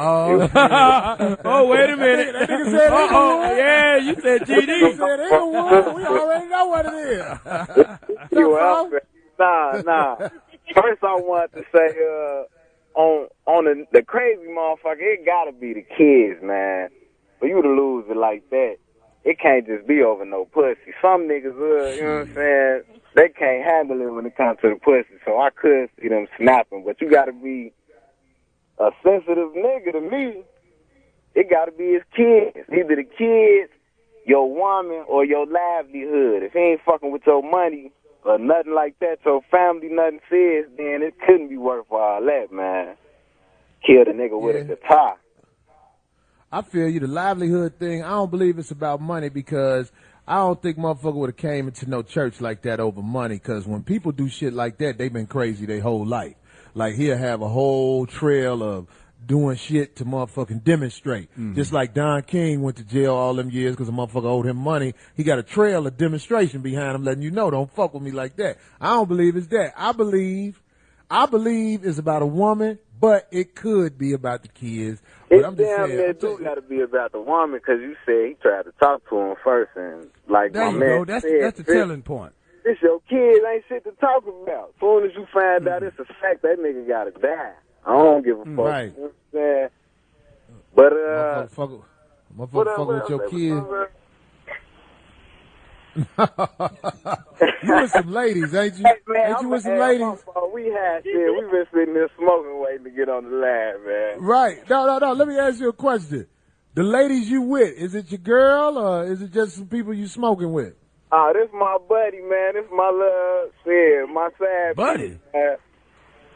Speaker 3: Oh,
Speaker 7: oh, wait a minute.
Speaker 6: That nigga said
Speaker 7: Uh-oh. Yeah, you said GD.
Speaker 6: He said Inglewood. We already know what it is.
Speaker 15: Nah. First, I want to say, on the crazy motherfucker, it gotta be the kids, man. For you to lose it like that, it can't just be over no pussy. Some niggas, you know what I'm saying, they can't handle it when it comes to the pussy, so I could see them snapping. But you gotta be a sensitive nigga to me. It gotta be his kids. Either the kids, your woman, or your livelihood. If he ain't fucking with your money or nothing like that, your family, nothing serious, then it couldn't be worth all that, man. Kill the nigga with a guitar.
Speaker 6: I feel you. The livelihood thing, I don't believe it's about money because I don't think motherfucker would have came into no church like that over money because when people do shit like that, they've been crazy their whole life. Like he'll have a whole trail of doing shit to motherfucking demonstrate. Just like Don King went to jail all them years because a motherfucker owed him money. He got a trail of demonstration behind him letting you know, don't fuck with me like that. I don't believe it's that. I believe it's about a woman, but it could be about the kids. But I'm just saying,
Speaker 15: it do got to be about the woman because you said he tried to talk to him first, and like
Speaker 3: there
Speaker 15: my
Speaker 3: you
Speaker 15: man
Speaker 3: go. That's
Speaker 15: said,
Speaker 3: the telling point.
Speaker 15: This your kid ain't shit to talk about. As soon as you find out it's a fact, that nigga gotta die. I don't give a fuck.
Speaker 6: Right.
Speaker 15: You know what I'm saying? But
Speaker 6: motherfucker fuck with your kid. You with some ladies, ain't you?
Speaker 15: Hey, man,
Speaker 6: ain't you with some ladies?
Speaker 15: We've been sitting there smoking waiting to get on the line, man.
Speaker 6: Right. No. Let me ask you a question. The ladies you with, is it your girl or is it just some people you smoking with?
Speaker 15: This my buddy, man. This my little shit, my side
Speaker 3: buddy.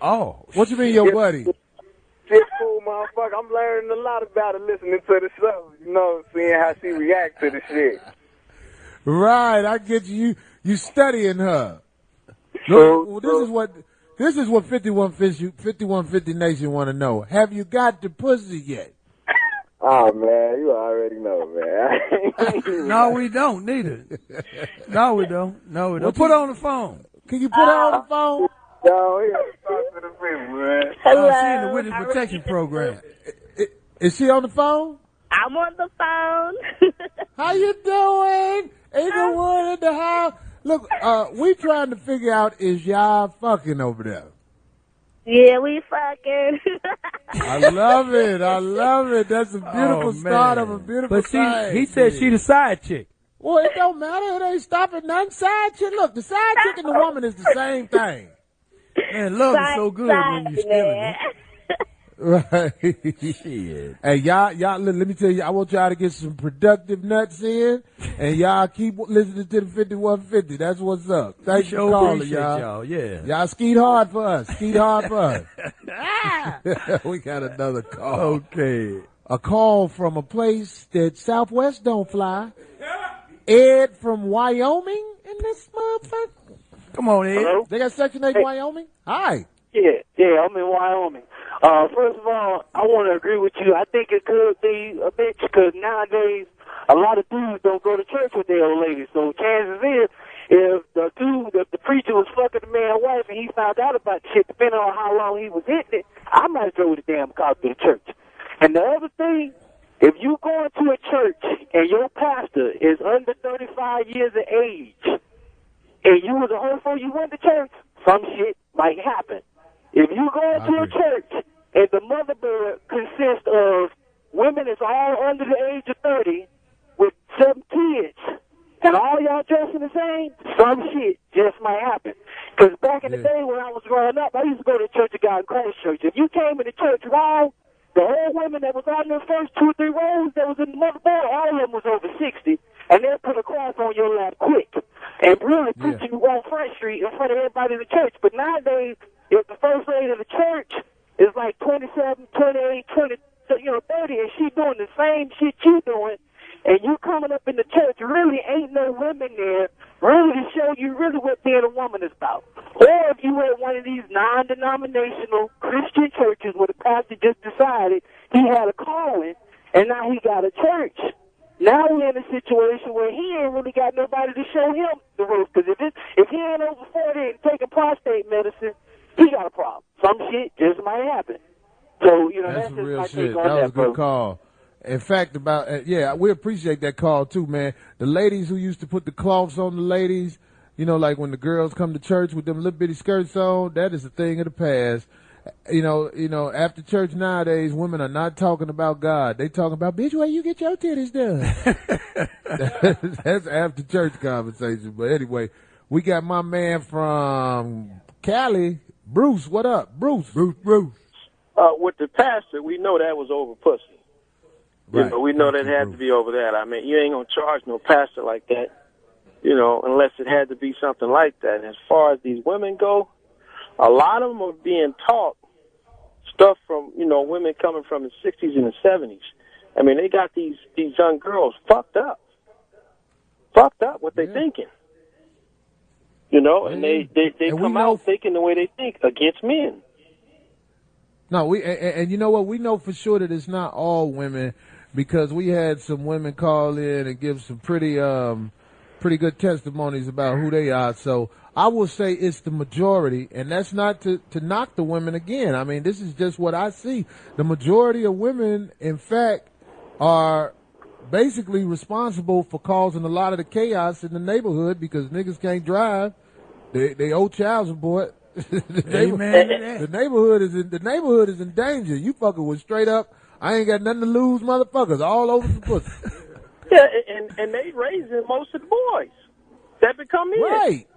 Speaker 6: Oh, what you mean, your buddy?
Speaker 15: Shit, cool, motherfucker. I'm learning a lot about it listening to the show. You know, seeing how she reacts to the shit.
Speaker 6: Right, I get you. You studying her. This is what 5150 Nation want to know. Have you got the pussy yet?
Speaker 15: Oh, man, you already know, man.
Speaker 3: No, we don't, neither. No, we don't. Put her on the phone.
Speaker 6: Can you put her on the phone?
Speaker 15: No, we gotta talk to the people, man.
Speaker 3: Hello. She in the witness protection program.
Speaker 6: Is she on the phone?
Speaker 11: I'm on the phone.
Speaker 6: How you doing? Ain't no one in the house. Look, we trying to figure out, is y'all fucking over there?
Speaker 11: Yeah, we fucking.
Speaker 6: I love it. That's a beautiful start of a beautiful thing.
Speaker 7: He said she the side chick.
Speaker 6: Well, it don't matter. It ain't stopping nothing. Side chick. Look, the side chick and the woman is the same thing.
Speaker 3: Man, love is so good when you're stealing it.
Speaker 6: Right. Shit. Hey, y'all, let me tell you, I want y'all to get some productive nuts in, and y'all keep listening to the 5150. That's what's up. Thank you for calling, y'all.
Speaker 3: Yeah.
Speaker 6: Y'all skeet hard for us. We got another call.
Speaker 3: Okay.
Speaker 6: A call from a place that Southwest don't fly. Ed from Wyoming in this motherfucker.
Speaker 3: Come on, Ed.
Speaker 16: Hello?
Speaker 6: They got Section 8 Wyoming? Hi.
Speaker 16: Yeah, I'm in Wyoming. First of all, I want to agree with you. I think it could be a bitch because nowadays a lot of dudes don't go to church with their old ladies. So chances is, if the preacher was fucking the man's wife and he found out about the shit, depending on how long he was hitting it, I might have drove the damn car to the church. And the other thing, if you go into a church and your pastor is under 35 years of age and you was a hoe before you went to church, some shit might happen. If you go into a church and the motherboard consists of women that's all under the age of 30 with 7 kids, and all y'all dressing the same, some shit just might happen. Because back in the day when I was growing up, I used to go to Church of God in Christ Church. If you came in the church wrong, the old women that was on the first 2 or 3 rows that was in the motherboard, all of them was over 60, and they'll put a cross on your lap quick and really put you on Front Street in front of everybody in the church. But nowadays, if the first lady of the church is like 27, 28, 20, 30, and she doing the same shit you doing, and you coming up in the church, really ain't no women there really to show you really what being a woman is about. Or if you were at one of these non-denominational Christian churches where the pastor just decided he had a calling, and now he got a church. Now we're in a situation where he ain't really got nobody to show him the ropes. Because if he ain't over 40 and taking prostate medicine, he got a problem. Some shit just might happen. So, that's
Speaker 6: some
Speaker 16: just
Speaker 6: real
Speaker 16: my
Speaker 6: shit.
Speaker 16: take on
Speaker 6: That was a good
Speaker 16: bro.
Speaker 6: call. In fact, we appreciate that call too, man. The ladies who used to put the cloths on the ladies, like when the girls come to church with them little bitty skirts on, that is a thing of the past. After church nowadays, women are not talking about God. They talking about, bitch, where you get your titties done? That's after church conversation. But anyway, we got my man from Cali, Bruce. What up, Bruce? Bruce.
Speaker 17: With the pastor, we know that was over pussy.
Speaker 6: Right.
Speaker 17: We know that had to be over that. I mean, you ain't gonna charge no pastor like that, unless it had to be something like that. And as far as these women go, a lot of them are being taught stuff from, women coming from the 60s and the 70s. I mean, they got these young girls fucked up what they thinking. And they come out thinking the way they think against men.
Speaker 6: No, and you know what? We know for sure that it's not all women because we had some women call in and give some pretty good testimonies about who they are. So I will say it's the majority, and that's not to knock the women again. I mean, this is just what I see. The majority of women, in fact, are basically responsible for causing a lot of the chaos in the neighborhood because niggas can't drive. They owe child support. The neighborhood is in danger. You fucking with straight up, I ain't got nothing to lose motherfuckers all over the pussy.
Speaker 17: Yeah, and they raising most of the boys that become in.
Speaker 6: Right.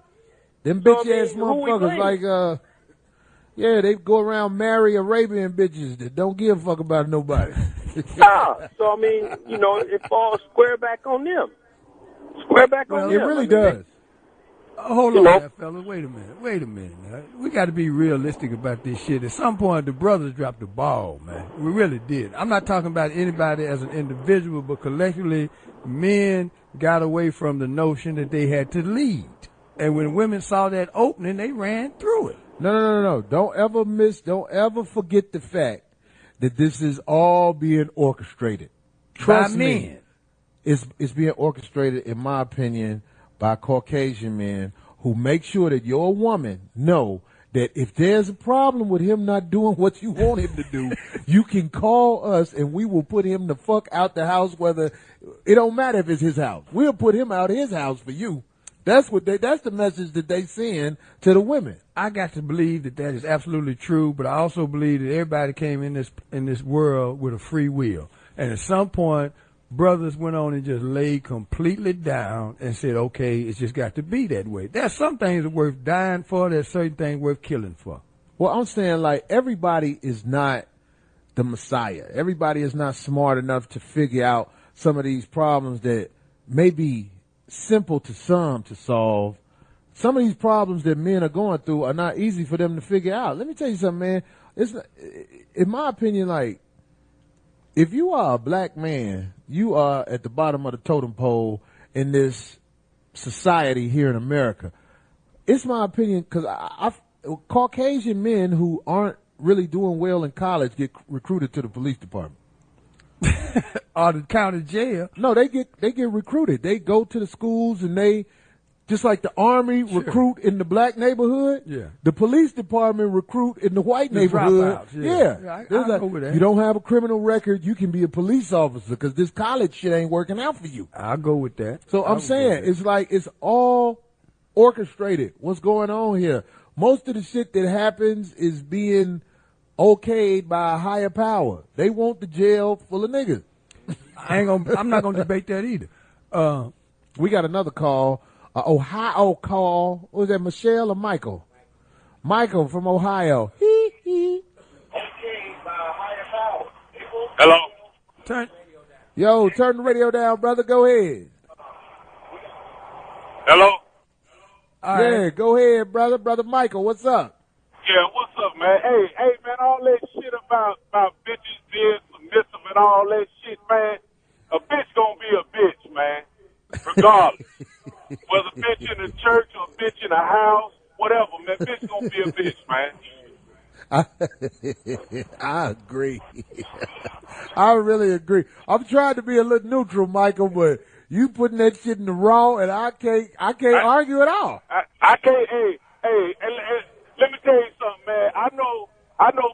Speaker 6: Them bitch ass motherfuckers they go around marry Arabian bitches that don't give a fuck about nobody.
Speaker 17: So I mean, it falls square back on them. Square back on them.
Speaker 6: It really does.
Speaker 3: Hold on there, fellas. Wait a minute. Now. We got to be realistic about this shit. At some point, the brothers dropped the ball, man. We really did. I'm not talking about anybody as an individual, but collectively, men got away from the notion that they had to lead. And when women saw that opening, they ran through it.
Speaker 6: No. Don't ever forget the fact that this is all being orchestrated. Trust me. It's being orchestrated, in my opinion, by Caucasian men who make sure that your woman know that if there's a problem with him not doing what you want him to do, you can call us and we will put him the fuck out the house, whether it don't matter if it's his house. We'll put him out of his house for you. That's the message that they send to the women.
Speaker 3: I got to believe that is absolutely true, but I also believe that everybody came in this world with a free will. And at some point, brothers went on and just laid completely down and said, okay, it's just got to be that way. There's some things that are worth dying for. There's certain things worth killing for.
Speaker 6: Well, I'm saying, like, everybody is not the Messiah. Everybody is not smart enough to figure out some of these problems that may be simple to some to solve. Some of these problems that men are going through are not easy for them to figure out. Let me tell you something, man. It's not, in my opinion, like, if you are a black man, you are at the bottom of the totem pole in this society here in America. It's my opinion because Caucasian men who aren't really doing well in college get recruited to the police department.
Speaker 3: Or the county jail.
Speaker 6: No, they get recruited. They go to the schools and they, just like the Army recruit in the black neighborhood, the police department recruit in the white neighborhood.
Speaker 3: I go with that.
Speaker 6: You don't have a criminal record, you can be a police officer because this college shit ain't working out for you.
Speaker 3: I'll go with that.
Speaker 6: So I'm saying, it's like it's all orchestrated. What's going on here? Most of the shit that happens is being okayed by a higher power. They want the jail full of niggas.
Speaker 3: I'm not gonna debate that either.
Speaker 6: We got another call. Ohio call. Was that Michelle or Michael? Michael from Ohio.
Speaker 18: Hello.
Speaker 6: Turn the radio down, brother. Go ahead.
Speaker 18: Hello.
Speaker 6: Go ahead, brother. Brother Michael, what's up?
Speaker 18: Yeah, what's up, man? Hey, man, all that shit about bitches being submissive and all that shit, man. A bitch gonna be a bitch, man. Regardless. Whether bitch in the church or bitch in the house, whatever, man. Bitch gonna be a bitch, man.
Speaker 6: I agree. I really agree. I'm trying to be a little neutral, Michael, but you putting that shit in the raw, and I can't argue at all.
Speaker 18: I can't. Hey, let me tell you something, man. I know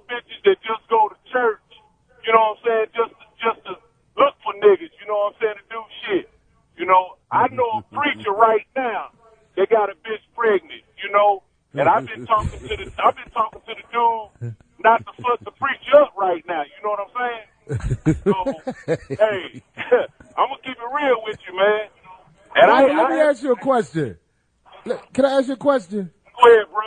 Speaker 18: bitches that just go to church. You know what I'm saying? Just to look for niggas. You know what I'm saying? To do shit. You know, I know a preacher right now. They got a bitch pregnant. You know, and I've been talking to the dude not to fuck the preacher up right now. You know what I'm saying? So, hey, I'm gonna keep it real with you, man. And
Speaker 6: let me ask you a question. Can I ask you a question?
Speaker 18: Go ahead, bro.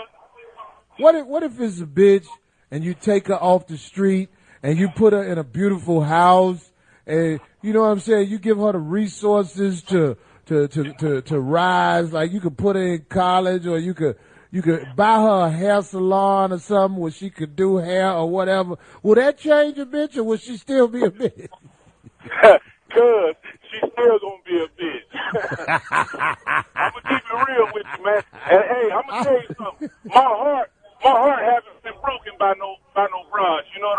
Speaker 6: What if it's a bitch and you take her off the street and you put her in a beautiful house and you know what I'm saying? You give her the resources to rise. Like you could put her in college, or you could buy her a hair salon or something where she could do hair or whatever. Will that change a bitch, or will she still be a bitch?
Speaker 18: Cause she's still gonna be a bitch. I'm gonna keep it real with you, man. And hey, I'm gonna tell you something. My heart hasn't been broken by no bras. You know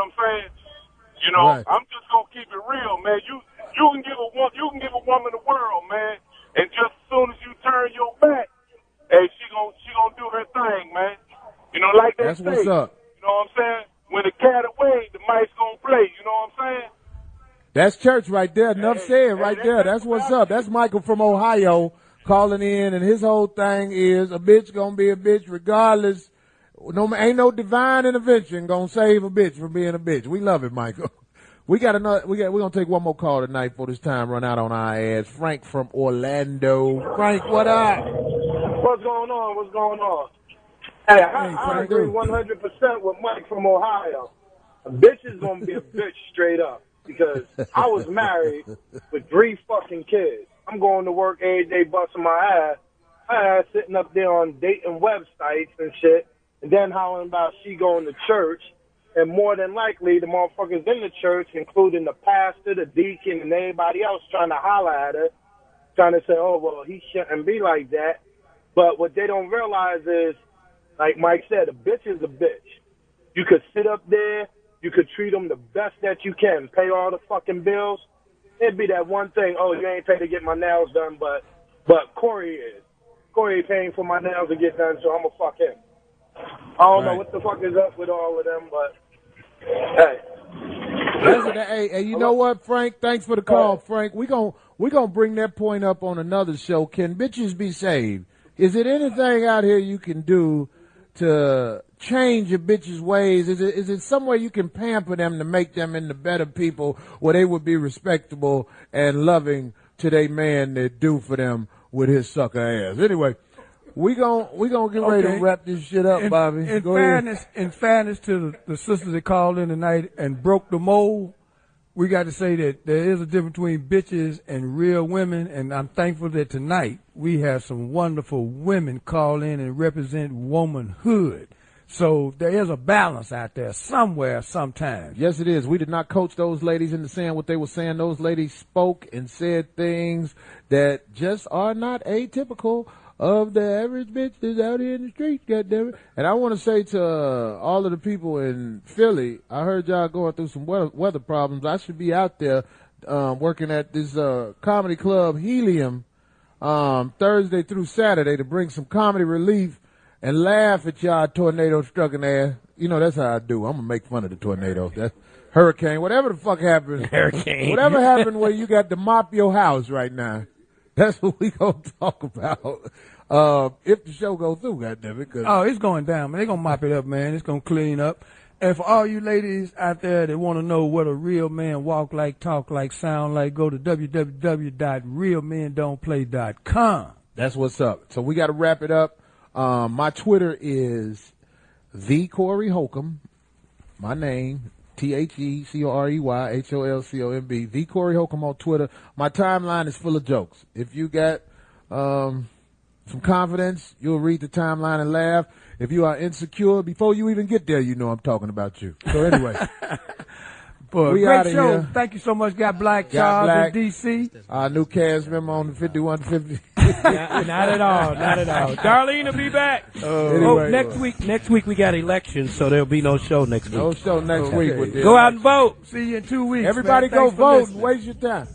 Speaker 18: in the world, man. And just as soon as you turn your back, hey, she gonna do her thing, man. You know, like they
Speaker 6: That's
Speaker 18: say.
Speaker 6: what's up.
Speaker 18: You know what I'm saying? When the cat away, the mice gonna play. You know what I'm saying?
Speaker 6: That's church right there. Enough said right there. That's what's up. That's Michael from Ohio calling in, and his whole thing is a bitch gonna be a bitch regardless. No, ain't no divine intervention gonna save a bitch from being a bitch. We love it, Michael. We're gonna take one more call tonight before this time run out on our ads. Frank from Orlando. Frank, what up?
Speaker 10: What's going on? What's going on? Hey, I agree 100% with Mike from Ohio. A bitch is going to be a bitch straight up because I was married with 3 fucking kids. I'm going to work every day busting my ass sitting up there on dating websites and shit, and then hollering about she going to church. And more than likely, the motherfuckers in the church, including the pastor, the deacon, and everybody else trying to holler at her, trying to say, oh, well, he shouldn't be like that. But what they don't realize is, like Mike said, a bitch is a bitch. You could sit up there, you could treat them the best that you can, pay all the fucking bills. It'd be that one thing, oh, you ain't paid to get my nails done, but Corey is. Corey paying for my nails to get done, so I'm going to fuck him. I don't know what the fuck is up with all of them, but hey.
Speaker 6: Listen, hey, you know what, Frank? Thanks for the call, Frank. We gonna bring that point up on another show. Can bitches be saved? Is it anything out here you can do to change a bitch's ways? Is it somewhere you can pamper them to make them into better people where they would be respectable and loving to their man that do for them with his sucker ass? Anyway, we gonna get ready to wrap this shit up, Bobby.
Speaker 3: In fairness to the sisters that called in tonight and broke the mold, we got to say that there is a difference between bitches and real women, and I'm thankful that tonight we have some wonderful women call in and represent womanhood. So there is a balance out there somewhere, sometimes.
Speaker 6: Yes, it is. We did not coach those ladies into saying what they were saying. Those ladies spoke and said things that just are not atypical of the average bitch that's out here in the street, goddammit. And I want to say to all of the people in Philly, I heard y'all going through some weather problems. I should be out there working at this comedy club, Helium, Thursday through Saturday to bring some comedy relief and laugh at y'all tornado-struck ass. You know, that's how I do. I'm going to make fun of the tornado. That's hurricane, whatever the fuck happened.
Speaker 7: Hurricane.
Speaker 6: Whatever happened where you got to mop your house right now. That's what we gonna talk about if the show goes through, goddammit.
Speaker 3: Oh, it's going down, man. They're gonna mop it up, man. It's gonna clean up. And for all you ladies out there that want to know what a real man walk like, talk like, sound like, go to www.realmendon'tplay.com.
Speaker 6: That's what's up. So we got to wrap it up. My Twitter is the Corey Holcomb. My name. TheCoreyHolcomb, the Corey Holcomb on Twitter. My timeline is full of jokes. If you got some confidence, you'll read the timeline and laugh. If you are insecure, before you even get there, you know I'm talking about you. So anyway,
Speaker 3: But
Speaker 6: we
Speaker 3: great
Speaker 6: outta
Speaker 3: show.
Speaker 6: here.
Speaker 3: Thank you so much. Got Black
Speaker 6: Got
Speaker 3: Charles
Speaker 6: Black.
Speaker 3: in D.C.
Speaker 6: Our new cast member on the 5150.
Speaker 7: Not at all. Not at all. Darlene will be back.
Speaker 6: Anyway,
Speaker 7: next week we got elections, so there'll be no show next week.
Speaker 6: No show next week with this.
Speaker 7: Go out and vote.
Speaker 3: See you in 2 weeks.
Speaker 6: Everybody
Speaker 3: man.
Speaker 6: go
Speaker 3: Thanks for
Speaker 6: vote
Speaker 3: listening.
Speaker 6: and waste your time.